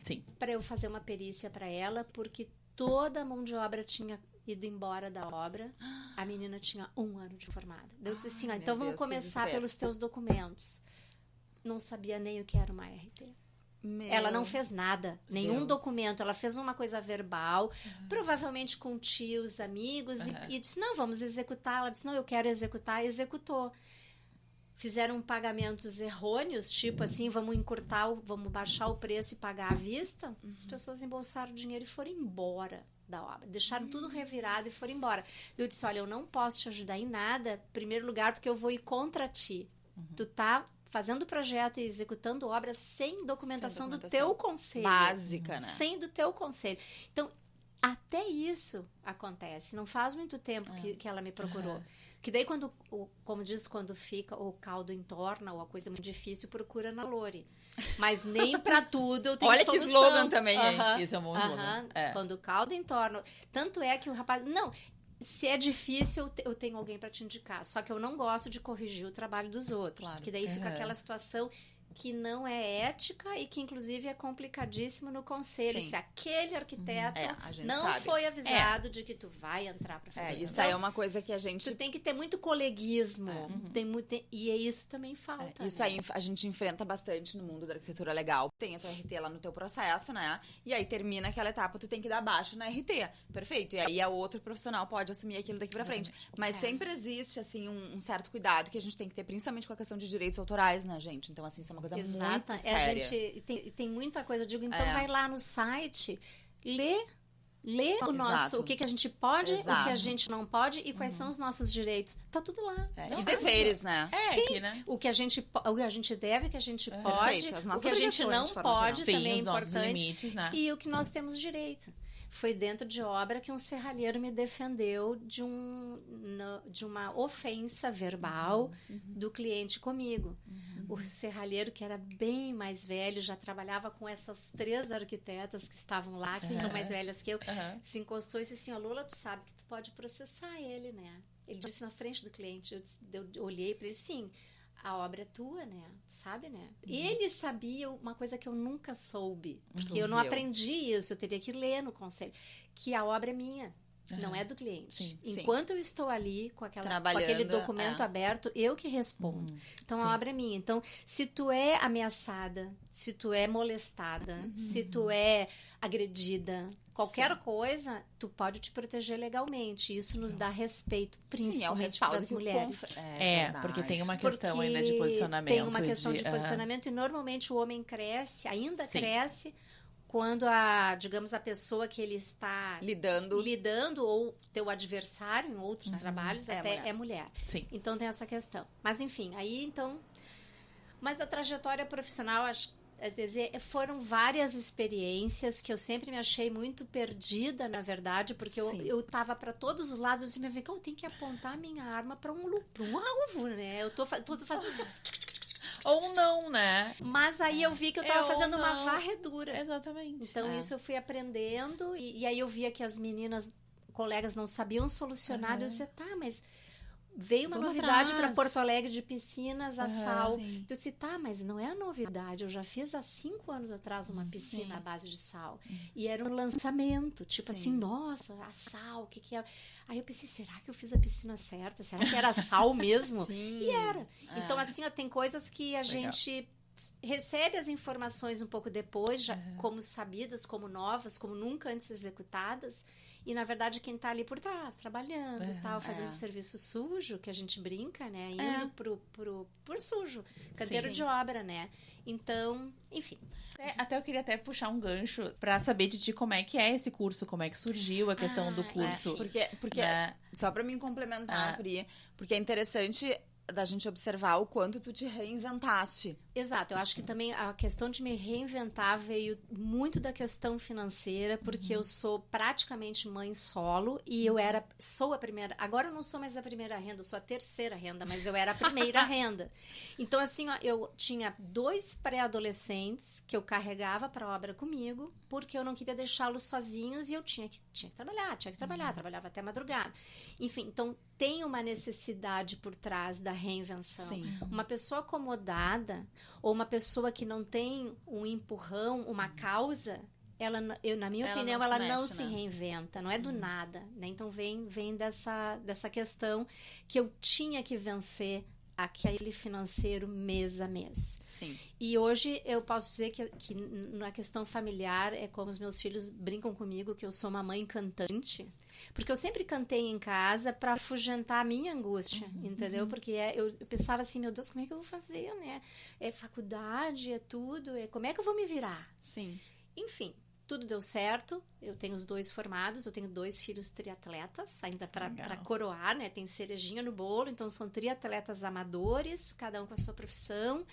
Sim. Para eu fazer uma perícia para ela, porque toda a mão de obra tinha ido embora da obra. A menina tinha 1 ano de formada. Eu disse assim, então vamos começar pelos teus documentos. Não sabia nem o que era uma RT. Ela não fez nada, nenhum documento. Ela fez uma coisa verbal, provavelmente com tios, amigos, e disse, não, vamos executar. Ela disse, não, eu quero executar, e executou. Fizeram pagamentos errôneos, tipo assim, vamos baixar o preço e pagar à vista. As pessoas embolsaram o dinheiro e foram embora da obra. Deixaram tudo revirado e foram embora. Eu disse, olha, eu não posso te ajudar em nada, em primeiro lugar, porque eu vou ir contra ti. Tu tá fazendo projeto e executando obra sem documentação do teu conselho. Básica, né? Sem do teu conselho. Então, até isso acontece. Não faz muito tempo que ela me procurou. Que daí, como diz, quando fica o caldo entorna ou a coisa muito difícil, procura na Lori. Mas nem pra tudo eu tenho solução. Olha que slogan também, hein? Isso é um bom slogan. Quando o caldo entorna. Tanto é que o rapaz... Não, se é difícil, eu tenho alguém para te indicar. Só que eu não gosto de corrigir o trabalho dos outros. Claro. Porque daí fica aquela situação que não é ética e que, inclusive, é complicadíssimo no conselho. Sim. Se aquele arquiteto a gente não sabe. foi avisado de que tu vai entrar para fazer. Isso Então, aí é uma coisa que a gente... tu tem que ter muito coleguismo. E isso também falta. Isso né? aí a gente enfrenta bastante no mundo da arquitetura legal. Tem a tua RT lá no teu processo, né? E aí termina aquela etapa, tu tem que dar baixa na RT. Perfeito. E aí a outro profissional pode assumir aquilo daqui pra frente. Mas sempre existe, assim, um certo cuidado que a gente tem que ter, principalmente com a questão de direitos autorais, né, gente? Então, assim, isso é uma coisa muito séria. Tem muita coisa. Eu digo, então vai lá no site, lê o nosso, o que a gente pode, o que a gente não pode e quais são os nossos direitos. Tá tudo lá. E deveres, né? Sim, aqui, né? o que a gente deve, o que a gente pode, Perfeito. As o nossas que a gente não obrigações, de forma pode, geral. também Sim, é os nossos importante. limites, né? E o que nós temos direito. Foi dentro de obra que um serralheiro me defendeu de uma ofensa verbal do cliente comigo. O serralheiro, que era bem mais velho, já trabalhava com essas 3 arquitetas que estavam lá, que são mais velhas que eu, se encostou e disse assim, Lula, tu sabe que tu pode processar ele, né? Ele disse na frente do cliente, eu olhei para ele, sim, a obra é tua, né? Tu sabe, né? E ele sabia uma coisa que eu nunca soube, porque eu não aprendi isso, eu teria que ler no conselho, que a obra é minha. Não é do cliente. Sim, Enquanto eu estou ali com Trabalhando, aquele documento aberto, eu que respondo. Então, a obra é minha. Então, se tu é ameaçada, se tu é molestada, se tu é agredida, qualquer coisa, tu pode te proteger legalmente. Isso nos dá respeito, principalmente para as mulheres. Porque tem uma questão ainda de posicionamento. Tem uma questão de posicionamento e normalmente o homem cresce, ainda cresce, quando digamos, a pessoa que ele está lidando ou teu adversário em outros trabalhos é mulher. Sim. Então tem essa questão. Mas enfim, mas da trajetória profissional, foram várias experiências que eu sempre me achei muito perdida, na verdade, porque eu estava para todos os lados, eu disse, meu, eu tenho que apontar a minha arma para um alvo, né? Eu tô fazendo assim, ou não, né? Mas aí eu vi que eu tava fazendo uma varredura. Exatamente. Então isso eu fui aprendendo e aí eu via que as meninas, colegas não sabiam solucionar, eu disse, tá, mas veio uma novidade para Porto Alegre de piscinas, a sal. Eu disse, tá, mas não é a novidade. Eu já fiz há 5 anos atrás uma piscina à base de sal. E era um lançamento. Tipo assim, nossa, a sal, o que é? Aí eu pensei, será que eu fiz a piscina certa? Será que era sal mesmo? E era. Então, assim, tem coisas que a gente recebe as informações um pouco depois, já como sabidas, como novas, como nunca antes executadas. E, na verdade, quem está ali por trás, trabalhando e tal, fazendo serviço sujo, que a gente brinca, né? Indo por sujo, canteiro de obra, né? Então, enfim. Até eu queria puxar um gancho para saber de ti como é que é esse curso, como é que surgiu a questão do curso. Porque só para me complementar, Pri, porque é interessante da gente observar o quanto tu te reinventaste. Exato, eu acho que também a questão de me reinventar veio muito da questão financeira, porque eu sou praticamente mãe solo e eu sou a primeira, agora eu não sou mais a primeira renda, eu sou a terceira renda, mas eu era a primeira renda. Então assim, eu tinha 2 pré-adolescentes que eu carregava para a obra comigo, porque eu não queria deixá-los sozinhos e eu tinha que trabalhar, trabalhava até madrugada. Enfim, então tem uma necessidade por trás da reinvenção. Sim. Uma pessoa acomodada ou uma pessoa que não tem um empurrão, uma causa, na minha opinião, ela não se reinventa, não é do nada, né? Então vem dessa questão que eu tinha que vencer aquele financeiro mês a mês. Sim. E hoje eu posso dizer que na questão familiar é como os meus filhos brincam comigo, que eu sou uma mãe cantante, porque eu sempre cantei em casa para afugentar a minha angústia, entendeu? Porque eu pensava assim, meu Deus, como é que eu vou fazer, né? É faculdade, é tudo, como é que eu vou me virar? Sim. Enfim, tudo deu certo, eu tenho os 2 formados, eu tenho 2 filhos triatletas, ainda para coroar, né? Tem cerejinha no bolo, então são triatletas amadores, cada um com a sua profissão.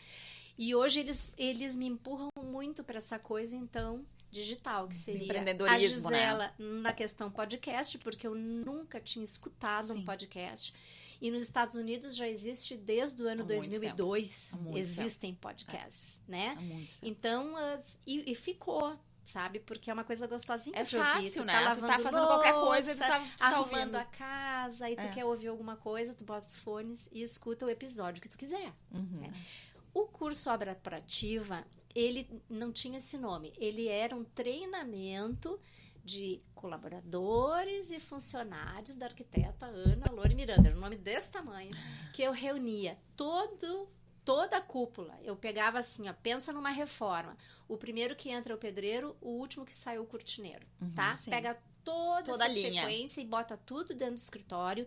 E hoje eles me empurram muito para essa coisa, então, digital, que seria empreendedorismo, a Gisela, né? Na questão podcast, porque eu nunca tinha escutado um podcast. E nos Estados Unidos já existe desde o ano 2002, existem podcasts, né? Há muito tempo. Então, e ficou, sabe? Porque é uma coisa gostosinha de fácil, ouvir. Tu né? tá lavando tu tá fazendo qualquer coisa e tu tá arrumando ouvindo a casa, aí tu quer ouvir alguma coisa, tu bota os fones e escuta o episódio que tu quiser. Né? O curso Obra Proativa, ele não tinha esse nome. Ele era um treinamento de colaboradores e funcionários da arquiteta Ana Lori Miranda. Era um nome desse tamanho, que eu reunia toda a cúpula. Eu pegava assim, ó, pensa numa reforma. O primeiro que entra é o pedreiro, o último que sai é o cortineiro, tá? Sim. Pega toda Toda a essa linha. sequência e bota tudo dentro do escritório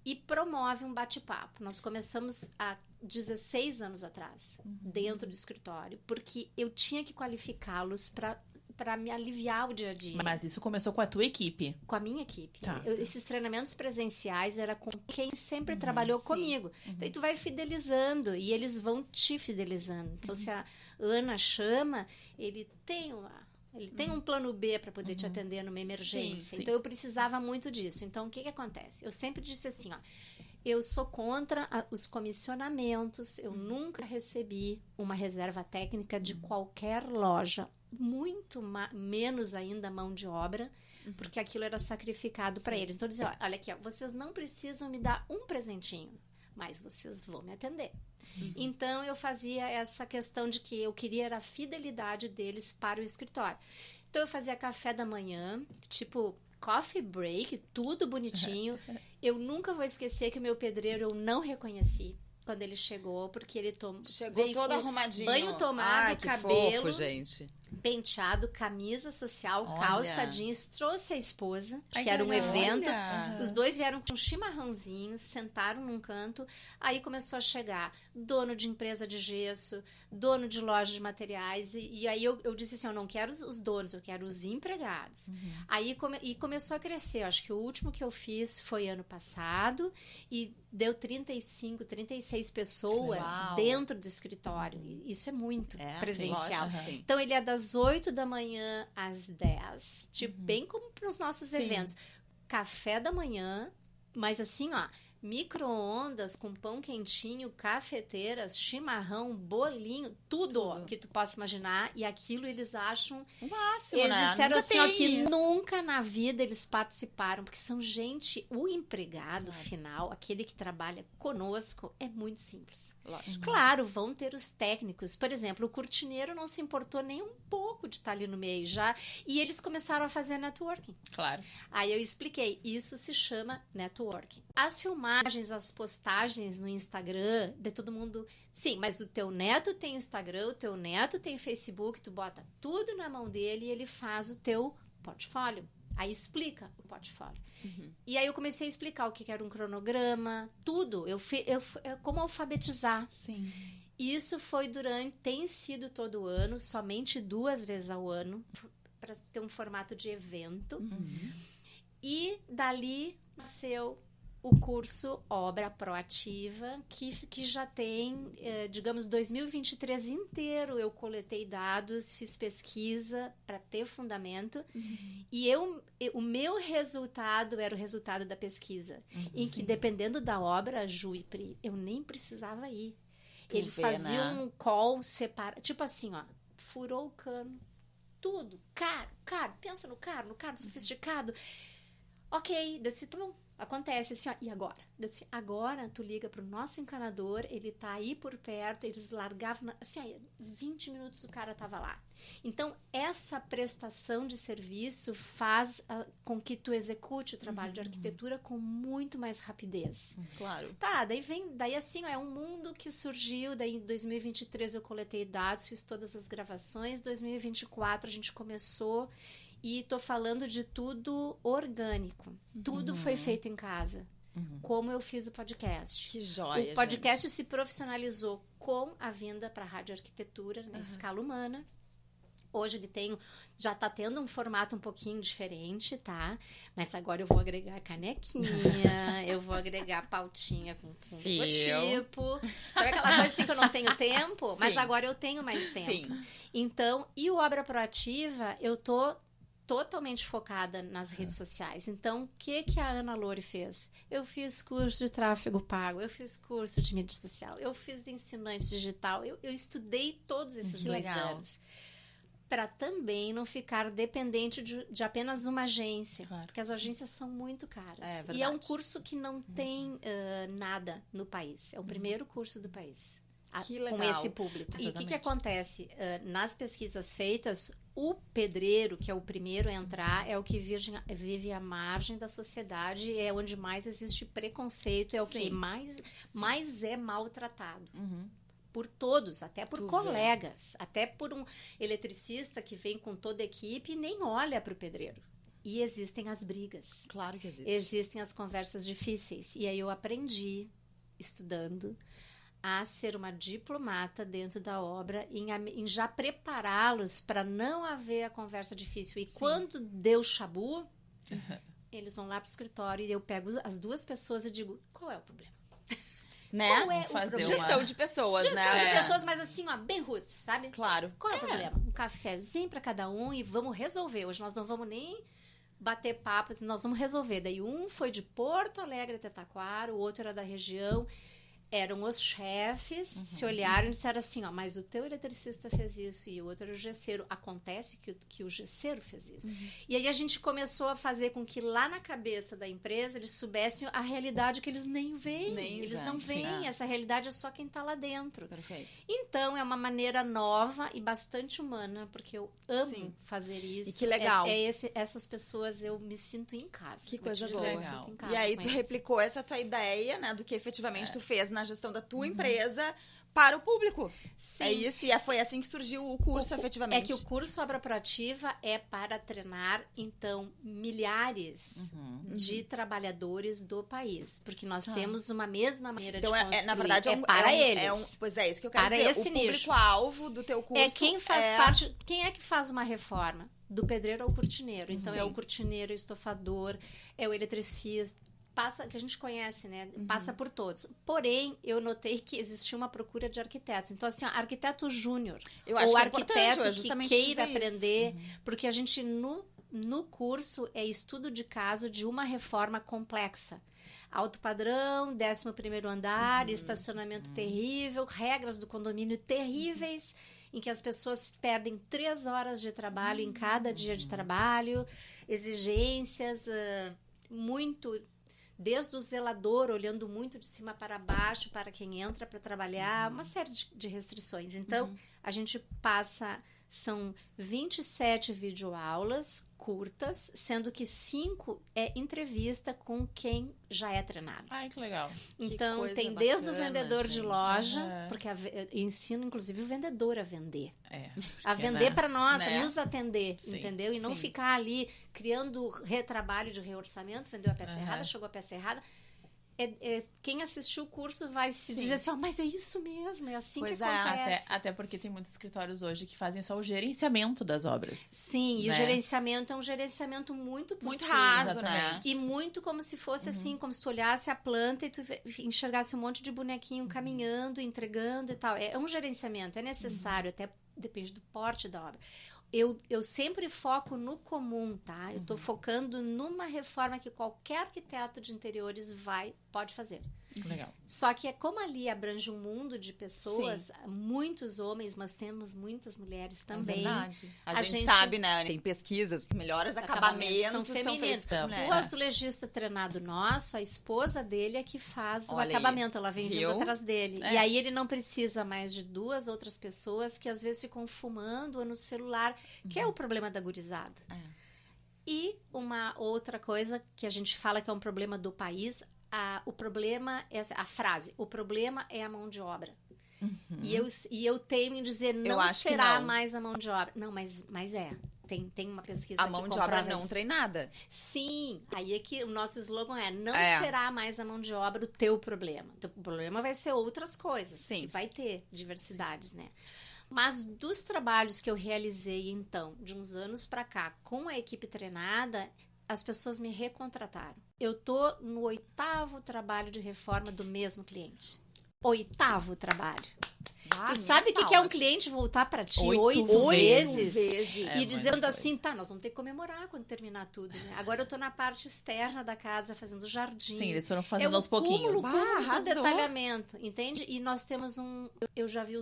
e promove um bate-papo. Nós começamos há 16 anos atrás, dentro do escritório, porque eu tinha que qualificá-los para me aliviar o dia a dia. Mas isso começou com a tua equipe. Com a minha equipe. Tá. Esses treinamentos presenciais era com quem sempre trabalhou sim. comigo. Então, tu vai fidelizando e eles vão te fidelizando. Então, se a Ana chama, ele tem um plano B para poder te atender numa emergência. sim. Então, eu precisava muito disso. Então, o que acontece? Eu sempre disse assim, ó, eu sou contra os comissionamentos, eu nunca recebi uma reserva técnica de qualquer loja, muito menos ainda mão de obra, porque aquilo era sacrificado para eles. Então, eu dizia, olha aqui, ó, vocês não precisam me dar um presentinho, mas vocês vão me atender. Então, eu fazia essa questão de que eu queria era a fidelidade deles para o escritório. Então, eu fazia café da manhã, tipo coffee break, tudo bonitinho. Eu nunca vou esquecer que o meu pedreiro eu não reconheci quando ele chegou, porque ele Chegou veio todo com arrumadinho. banho tomado, Ai, que cabelo, fofo, gente. penteado, camisa social, Olha. calça jeans, trouxe a esposa, Ai, que era que um legal. evento. Olha. Os dois vieram com um chimarrãozinho, sentaram num canto, aí começou a chegar dono de empresa de gesso, dono de loja de materiais, e aí eu disse assim, eu não quero os donos, eu quero os empregados. Aí começou a crescer, eu acho que o último que eu fiz foi ano passado, e deu 35, 36 pessoas Uau. dentro do escritório. Isso é muito presencial. Lógico, sim. Então, ele é das 8 da manhã às 10. Tipo, bem como para os nossos Sim. eventos. Café da manhã, mas assim, ó, micro-ondas com pão quentinho, cafeteiras, chimarrão, bolinho, tudo que tu possa imaginar. E aquilo eles acham... O máximo, Eles né? disseram Nunca assim, ó, tem que isso. nunca na vida eles participaram, porque são gente, o empregado final, aquele que trabalha conosco, é muito simples. Lógico. Claro, vão ter os técnicos. Por exemplo, o cortineiro não se importou nem um pouco de estar ali no meio já, e eles começaram a fazer networking. Claro. Aí eu expliquei, isso se chama networking. As filmagens, as postagens no Instagram, de todo mundo... Sim, mas o teu neto tem Instagram, o teu neto tem Facebook, tu bota tudo na mão dele e ele faz o teu portfólio. Aí explica o portfólio. E aí eu comecei a explicar o que era um cronograma, tudo. Como alfabetizar. Sim. Isso foi tem sido todo ano, somente 2 vezes ao ano, para ter um formato de evento. E dali nasceu o curso Obra Proativa, que já tem, digamos, 2023 inteiro. Eu coletei dados, fiz pesquisa para ter fundamento. E o meu resultado era o resultado da pesquisa. Em que, dependendo da obra, Ju e Pri, eu nem precisava ir. Eles faziam um call separado. Tipo assim, ó, furou o cano. Tudo. Caro. Pensa no caro sofisticado. Ok, eu disse, tá bom. Acontece assim, ó, e agora? Eu disse, agora tu liga pro nosso encanador, ele tá aí por perto, eles largavam, assim, ó, 20 minutos o cara tava lá. Então, essa prestação de serviço faz com que tu execute o trabalho de arquitetura com muito mais rapidez. Claro. Tá, daí assim, ó, é um mundo que surgiu, daí em 2023 eu coletei dados, fiz todas as gravações, 2024 a gente começou... E tô falando de tudo orgânico. Tudo foi feito em casa. Como eu fiz o podcast. Que joia, O podcast se profissionalizou com a vinda para a Rádio Arquitetura na escala humana. Hoje ele já tá tendo um formato um pouquinho diferente, tá? Mas agora eu vou agregar canequinha, eu vou agregar pautinha com logotipo. Sabe aquela coisa assim que eu não tenho tempo? Sim. Mas agora eu tenho mais tempo. Sim. Então, e o Obra Proativa, eu tô totalmente focada nas redes sociais. Então, o que a Ana Lori fez? Eu fiz curso de tráfego pago, eu fiz curso de mídia social, eu fiz ensinante digital, eu estudei todos esses Que 2 legal. anos. Para também não ficar dependente de apenas uma agência. Claro. Porque as agências são muito caras. É verdade. E é um curso que não tem nada no país. É o primeiro curso do país. Que com legal. esse público. E o que Exatamente. acontece? Nas pesquisas feitas, o pedreiro, que é o primeiro a entrar, é o que vive à margem da sociedade, é onde mais existe preconceito, é o que Sim. mais é maltratado. Uhum. Por todos, até por Tu vê. colegas, até por um eletricista que vem com toda a equipe e nem olha para o pedreiro. E existem as brigas, Claro que existe. existem as conversas difíceis. E aí eu aprendi, estudando, a ser uma diplomata dentro da obra, em já prepará-los para não haver a conversa difícil. E quando deu chabu, eles vão lá para o escritório e eu pego as duas pessoas e digo, qual é o problema? Né? Qual é Vamos o fazer problema? Gestão de pessoas, Gestão né? de É. pessoas, mas assim, ó, bem roots, sabe? Claro. Qual é o problema? Um cafezinho para cada um e vamos resolver. Hoje nós não vamos nem bater papos, nós vamos resolver. Daí um foi de Porto Alegre até Taquara, o outro era da região. Eram os chefes, se olharam e disseram assim, ó, mas o teu eletricista fez isso e o outro era o gesseiro. Acontece que o gesseiro fez isso. E aí a gente começou a fazer com que lá na cabeça da empresa eles soubessem a realidade que eles nem veem. Nem Eles veem, não sim. veem. Essa realidade é só quem está lá dentro. Perfeito. Então, é uma maneira nova e bastante humana, porque eu amo Sim. fazer isso. E que legal. Essas pessoas, eu me sinto em casa. Que Vou coisa te dizer, boa. eu me sinto em casa E aí com tu eles. replicou essa tua ideia, né, do que efetivamente tu fez na gestão da tua empresa para o público. Sim. É isso, e foi assim que surgiu o curso, efetivamente. É que o curso Obra Proativa é para treinar, então, milhares de trabalhadores do país. Porque nós temos uma mesma maneira Então, de construir. na verdade, para eles. pois é, isso que eu quero Para dizer. esse o nicho. público-alvo do teu curso É quem faz parte. Quem é que faz uma reforma? Do pedreiro ao cortineiro. Então, Sim. é o cortineiro, o estofador, é o eletricista. Que a gente conhece, né? Passa por todos. Porém, eu notei que existia uma procura de arquitetos. Então, assim, ó, arquiteto júnior Eu acho ou que é importante, arquiteto eu que justamente queira dizer isso. aprender, porque a gente no curso é estudo de caso de uma reforma complexa. Alto padrão, 11º andar, estacionamento terrível, regras do condomínio terríveis, em que as pessoas perdem 3 horas de trabalho em cada dia de trabalho, exigências muito... Desde o zelador, olhando muito de cima para baixo para quem entra para trabalhar, uma série de restrições. Então, a gente passa... São 27 videoaulas curtas, sendo que 5 é entrevista com quem já é treinado. Ai, que legal. Então, coisa tem desde o bacana, vendedor de gente. loja, Aham. porque eu ensino, inclusive, o vendedor a vender. A Porque, vender né? para nós, Né? a nos atender, Sim, entendeu? E não sim. ficar ali criando retrabalho de reorçamento, vendeu a peça Aham. errada, chegou a peça errada. Quem assistiu o curso vai se dizer assim, mas é isso mesmo, é assim Pois que é, acontece. Até porque tem muitos escritórios hoje que fazem só o gerenciamento das obras. Sim, e né? o gerenciamento é um gerenciamento muito por Muito cima. raso, né? Exatamente. E muito como se fosse assim, como se tu olhasse a planta e tu enxergasse um monte de bonequinho caminhando, entregando e tal. É um gerenciamento, é necessário, até depende do porte da obra. Eu sempre foco no comum, tá? Eu tô focando numa reforma que qualquer arquiteto de interiores pode fazer. Legal. Só que é como ali abrange um mundo de pessoas, muitos homens, mas temos muitas mulheres também. É verdade. A A gente gente- sabe, né? Tem pesquisas que melhores acabamentos são são femininos. feitos por Então, mulheres. O azulejista treinado nosso, a esposa dele é que faz o Olha aí. acabamento, ela vem vindo Viu? atrás dele. É. E aí ele não precisa mais de 2 outras pessoas que às vezes ficam fumando ou no celular, que é o problema da gurizada. E uma outra coisa que a gente fala que é um problema do país, o problema é a frase, o problema é a mão de obra. E eu teimo em dizer, não acho que será não. mais a mão de obra. Não, mas é. Tem uma pesquisa A que mão de obra comprova não isso. treinada. Sim, aí é que o nosso slogan é não É. será mais a mão de obra o teu problema. O teu problema vai ser outras coisas. Sim. Que vai ter diversidades, né? Mas dos trabalhos que eu realizei, então, de uns anos pra cá, com a equipe treinada, as pessoas me recontrataram. Eu tô no 8º trabalho de reforma do mesmo cliente. 8º trabalho. Tu sabe o que é um cliente voltar pra ti 8 vezes? É E dizendo muita assim, tá, nós vamos ter que comemorar quando terminar tudo, né? Agora eu tô na parte externa da casa, fazendo jardim. Sim, eles foram É fazendo o aos pouquinhos. cúmulo do arrasou. detalhamento, entende? E nós temos eu já vi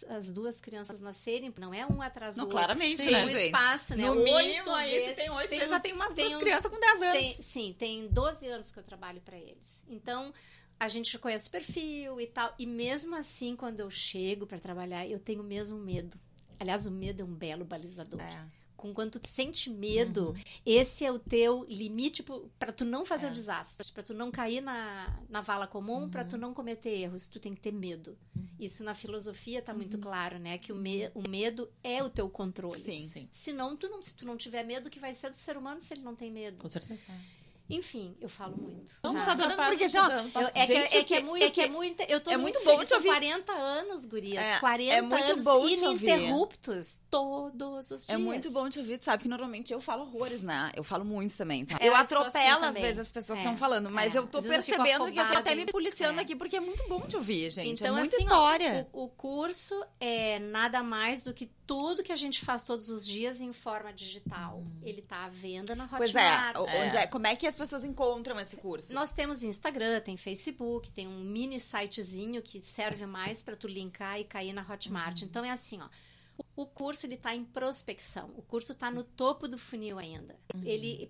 as 2 crianças nascerem, não é um atrás do Não, outro. claramente, Tem né, um gente? espaço, né? No 8 mínimo, aí tu vezes. tem 8 vezes, já tem umas tem 2 uns- crianças com 10 anos. Tem 12 anos que eu trabalho para eles. Então, a gente conhece o perfil e tal. E mesmo assim, quando eu chego para trabalhar, eu tenho o mesmo medo. Aliás, o medo é um belo balizador. Com quando tu sente medo, esse é o teu limite para tu não fazer o desastre, para tu não cair na vala comum, para tu não cometer erros, tu tem que ter medo. Isso na filosofia tá muito claro, né? Que o medo é o teu controle. Sim. Senão, se tu não tiver medo, que vai ser do ser humano se ele não tem medo? Com certeza. Enfim, eu falo muito. Vamos Já. estar dando porque assim, ó, eu tô muito bom te são ouvir. 40 anos, gurias. 40 é muito anos bom te ouvir. ininterruptos todos os dias. É muito bom te ouvir, tu sabe que normalmente eu falo horrores, né? Eu falo muito também. Tá? Eu Eu sou assim atropelo às também. vezes as pessoas que estão falando, mas eu tô Às vezes eu fico percebendo que eu tô afobada até me em- policiando aqui, porque é muito bom te ouvir, gente. Então, é muita assim, história. ó, o curso é nada mais do que tudo que a gente faz todos os dias em forma digital. Ele tá à venda na Hotmart. Pois é, como é que as pessoas encontram esse curso? Nós temos Instagram, tem Facebook, tem um mini sitezinho que serve mais para tu linkar e cair na Hotmart. Então é assim, ó. O curso ele tá em prospecção. O curso tá no topo do funil ainda.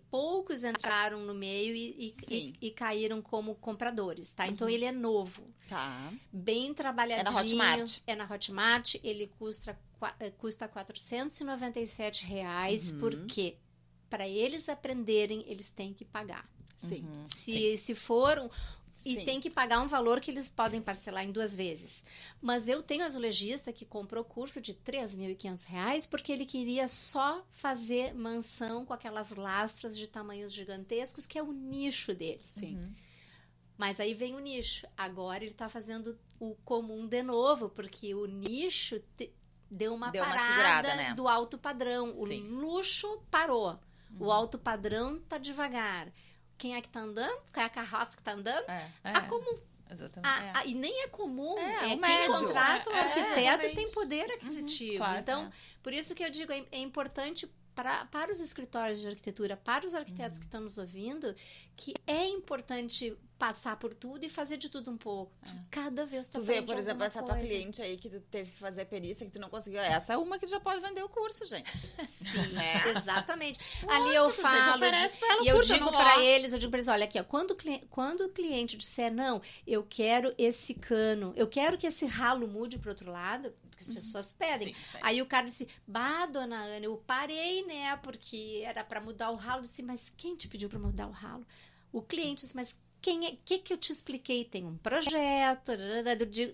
Poucos entraram no meio e caíram como compradores, tá? Então ele é novo. Tá. Bem trabalhadinho. É na Hotmart. É na Hotmart. Ele custa R$ 497, porque para eles aprenderem, eles têm que pagar. Sim. Se foram... E Sim. tem que pagar um valor que eles podem parcelar em 2 vezes. Mas eu tenho azulejista que comprou curso de R$ 3.500 porque ele queria só fazer mansão com aquelas lastras de tamanhos gigantescos, que é o nicho dele. Sim. Mas aí vem o nicho. Agora ele está fazendo o comum de novo, porque o nicho deu uma parada segurada, né? do alto padrão. O Sim. luxo parou. O alto padrão tá devagar. Quem é que tá andando? Qual é a carroça que tá andando? A comum. Exatamente. E nem é comum. É, É o quem médio. contrata o arquiteto realmente. tem poder aquisitivo. Claro, Então, por isso que eu digo, é importante para os escritórios de arquitetura, para os arquitetos que estão nos ouvindo, que é importante passar por tudo e fazer de tudo um pouco. Cada vez Tu vê, aprende por exemplo, alguma essa tua coisa. cliente aí que tu teve que fazer perícia, que tu não conseguiu. Essa é uma que já pode vender o curso, gente. Sim, né? exatamente. Ali eu Lógico, gente, falo, oferece pra ela e eu curso, digo não para ó. eles, olha aqui, ó, quando o cliente disser, não, eu quero esse cano, eu quero que esse ralo mude pro outro lado, porque as pessoas pedem. Sim. Aí o cara disse, dona Ana, eu parei, né, porque era para mudar o ralo. Eu disse, mas quem te pediu para mudar o ralo? O cliente disse, mas que eu te expliquei? Tem um projeto,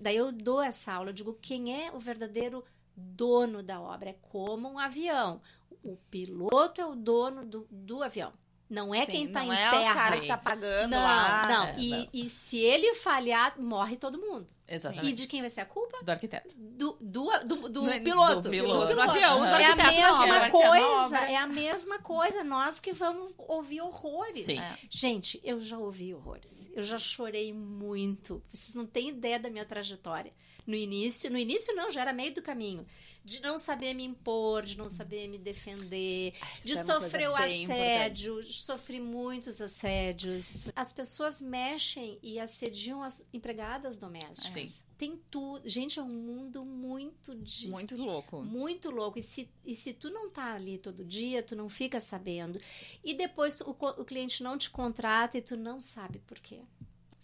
daí eu dou essa aula, eu digo, quem é o verdadeiro dono da obra? É como um avião. O piloto é o dono do avião. Não é Sim, quem tá não em é terra. o cara que tá pagando Não, lá. não. E se ele falhar, morre todo mundo. Exatamente. E de quem vai ser a culpa? Do arquiteto. Do Não é- piloto. do piloto. Do avião, do É a arquiteto na obra. mesma Arquiteto na coisa. obra. É a mesma coisa. Nós que vamos ouvir horrores. Sim. Gente, eu já ouvi horrores. Eu já chorei muito. Vocês não têm ideia da minha trajetória. No início não, já era meio do caminho. De não saber me impor, de não saber me defender, de isso é uma sofrer o coisa bem assédio, sofri muitos assédios. As pessoas mexem e assediam as empregadas domésticas. Sim. Tem tudo. Gente, é um mundo muito difícil. Muito louco. Muito louco. E se tu não tá ali todo dia, tu não fica sabendo. E depois o cliente não te contrata e tu não sabe por quê.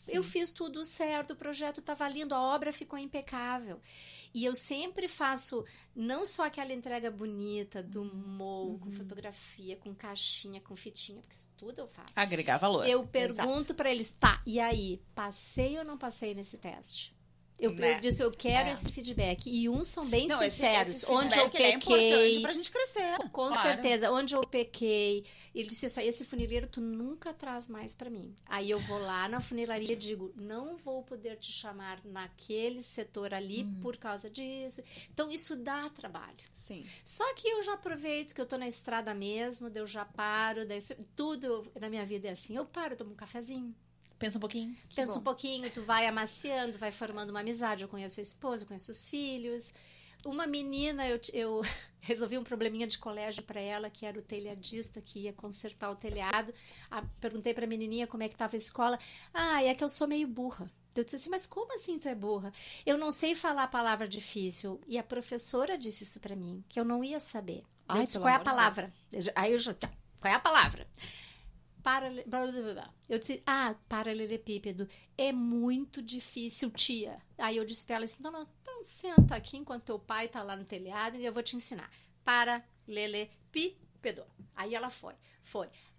Eu fiz tudo certo, o projeto estava lindo, a obra ficou impecável. E eu sempre faço não só aquela entrega bonita do MOU, com fotografia, com caixinha, com fitinha, porque isso tudo eu faço. Agregar valor. Eu pergunto para eles, tá, e aí, passei ou não passei nesse teste? Eu disse, eu quero esse feedback. E uns são bem sinceros. Esse onde eu feedback, ele é pequei. importante pra gente crescer. Com Claro. certeza. Onde eu pequei. Ele disse assim, esse funileiro tu nunca traz mais pra mim. Aí eu vou lá na funilaria e digo, não vou poder te chamar naquele setor ali por causa disso. Então isso dá trabalho. Sim. Só que eu já aproveito que eu tô na estrada mesmo, daí eu já paro, daí tudo na minha vida é assim. Eu paro, tomo um cafezinho. Pensa um pouquinho. Pensa um pouquinho, tu vai amaciando, vai formando uma amizade. Eu conheço a esposa, eu conheço os filhos. Uma menina, eu resolvi um probleminha de colégio para ela, que era o telhadista que ia consertar o telhado. Perguntei para a menininha como é que estava a escola. É que eu sou meio burra. Eu disse assim, mas como assim tu é burra? Eu não sei falar a palavra difícil. E a professora disse isso para mim, que eu não ia saber. Eu disse, qual é a palavra? Aí eu já, qual é a palavra? Eu disse, paralelepípedo é muito difícil, tia. Aí eu disse pra ela assim, não, então senta aqui enquanto teu pai tá lá no telhado e eu vou te ensinar. Paralelepípedo. Aí ela foi.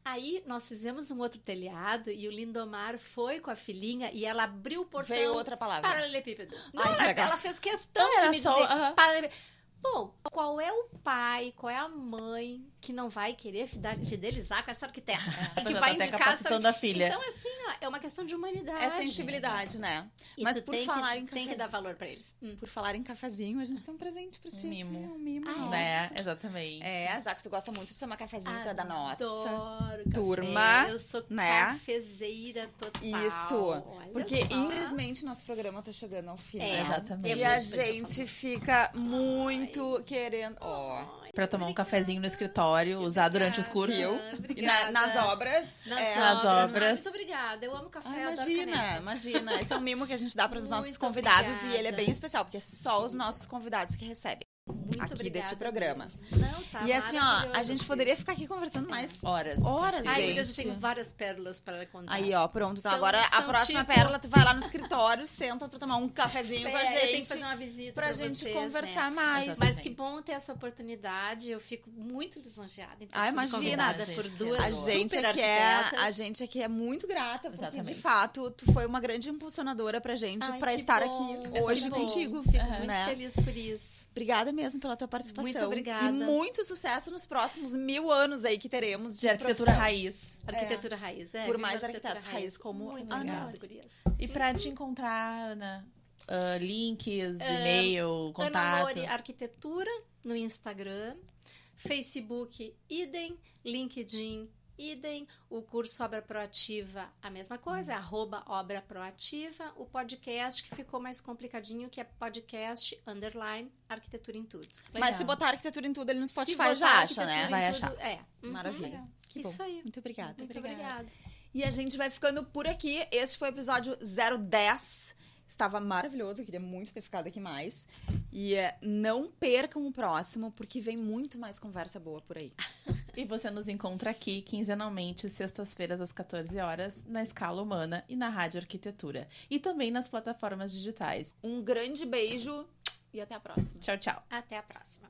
Aí nós fizemos um outro telhado e o Lindomar foi com a filhinha e ela abriu o portão. Veio outra palavra. Paralelepípedo. Ai, que legal. Ela fez questão de me dizer paralelepípedo. Bom, qual é o pai, qual é a mãe que não vai querer fidelizar com essa arquiteta? E que vai indicar capacitando a filha. Então, assim, ó, é uma questão de humanidade. É sensibilidade, né? E mas tu por falar em tem que dar valor pra eles. Por falar em cafezinho, a gente tem um presente pra ti. Um mimo. Um mimo. Né? Exatamente. Já que tu gosta muito de tomar cafezinho, tu é da nossa. Adoro turma, café. Eu sou né? cafezeira total. Isso. Olha Porque, só. infelizmente, nosso programa tá chegando ao fim. Exatamente. E a gente fica muito querendo... Pra tomar um cafezinho no escritório, usar durante os cursos. Viu? Obrigada. E nas obras. Nas obras. Muito obrigada. Eu amo café, eu adoro Imagina, caneca. imagina. Esse é um mimo que a gente dá para os nossos Muito convidados obrigada. e ele é bem especial, porque é só os nossos convidados que recebem Muito aqui obrigada deste programa. mesmo. Não, tá E assim, ó, maravilhoso, a gente sim. poderia ficar aqui conversando mais Horas. horas, Ai, gente. meu Deus, eu tenho várias pérolas para contar. Aí, ó, pronto. Então São- agora a são próxima tipo- pérola, tu vai lá no escritório, senta pra tomar um cafezinho com a Eu gente. tenho que fazer uma visita pra gente vocês, conversar né? mais. Exatamente. Mas que bom ter essa oportunidade. Eu fico muito lisonjeada em ter Ah, sido imagina, convidada gente, por que duas A gente, super aqui arquitetas. a gente aqui é muito grata, porque Exatamente. de fato tu foi uma grande impulsionadora pra gente, Ai, pra que estar bom, aqui hoje que bom. contigo. Fico muito né? feliz por isso. Obrigada mesmo pela tua participação. Muito obrigada. E muito sucesso nos próximos 1000 anos aí que teremos De arquitetura profissão. raiz. Arquitetura raiz, Por viva mais a arquitetura arquitetos raiz como Muito a obrigada, Ana. gurias. E pra te encontrar, Ana? Links, e-mail, Ana contato. Lori Arquitetura no Instagram, Facebook idem, LinkedIn idem, o curso Obra Proativa a mesma coisa, é @Obra Proativa, o podcast que ficou mais complicadinho, que é podcast _ Arquitetura em Tudo. Mas se botar arquitetura em tudo, ele no Se Spotify botar já acha, arquitetura né? em Vai tudo, achar. É. Uhum. Maravilha. Que bom. Isso aí. Muito obrigada. Muito obrigada. E a gente vai ficando por aqui. Este foi o episódio 010. Estava maravilhoso, eu queria muito ter ficado aqui mais. E não percam o próximo, porque vem muito mais conversa boa por aí. E você nos encontra aqui quinzenalmente, sextas-feiras às 14 horas, na Escala Humana e na Rádio Arquitetura. E também nas plataformas digitais. Um grande beijo e até a próxima. Tchau, tchau. Até a próxima.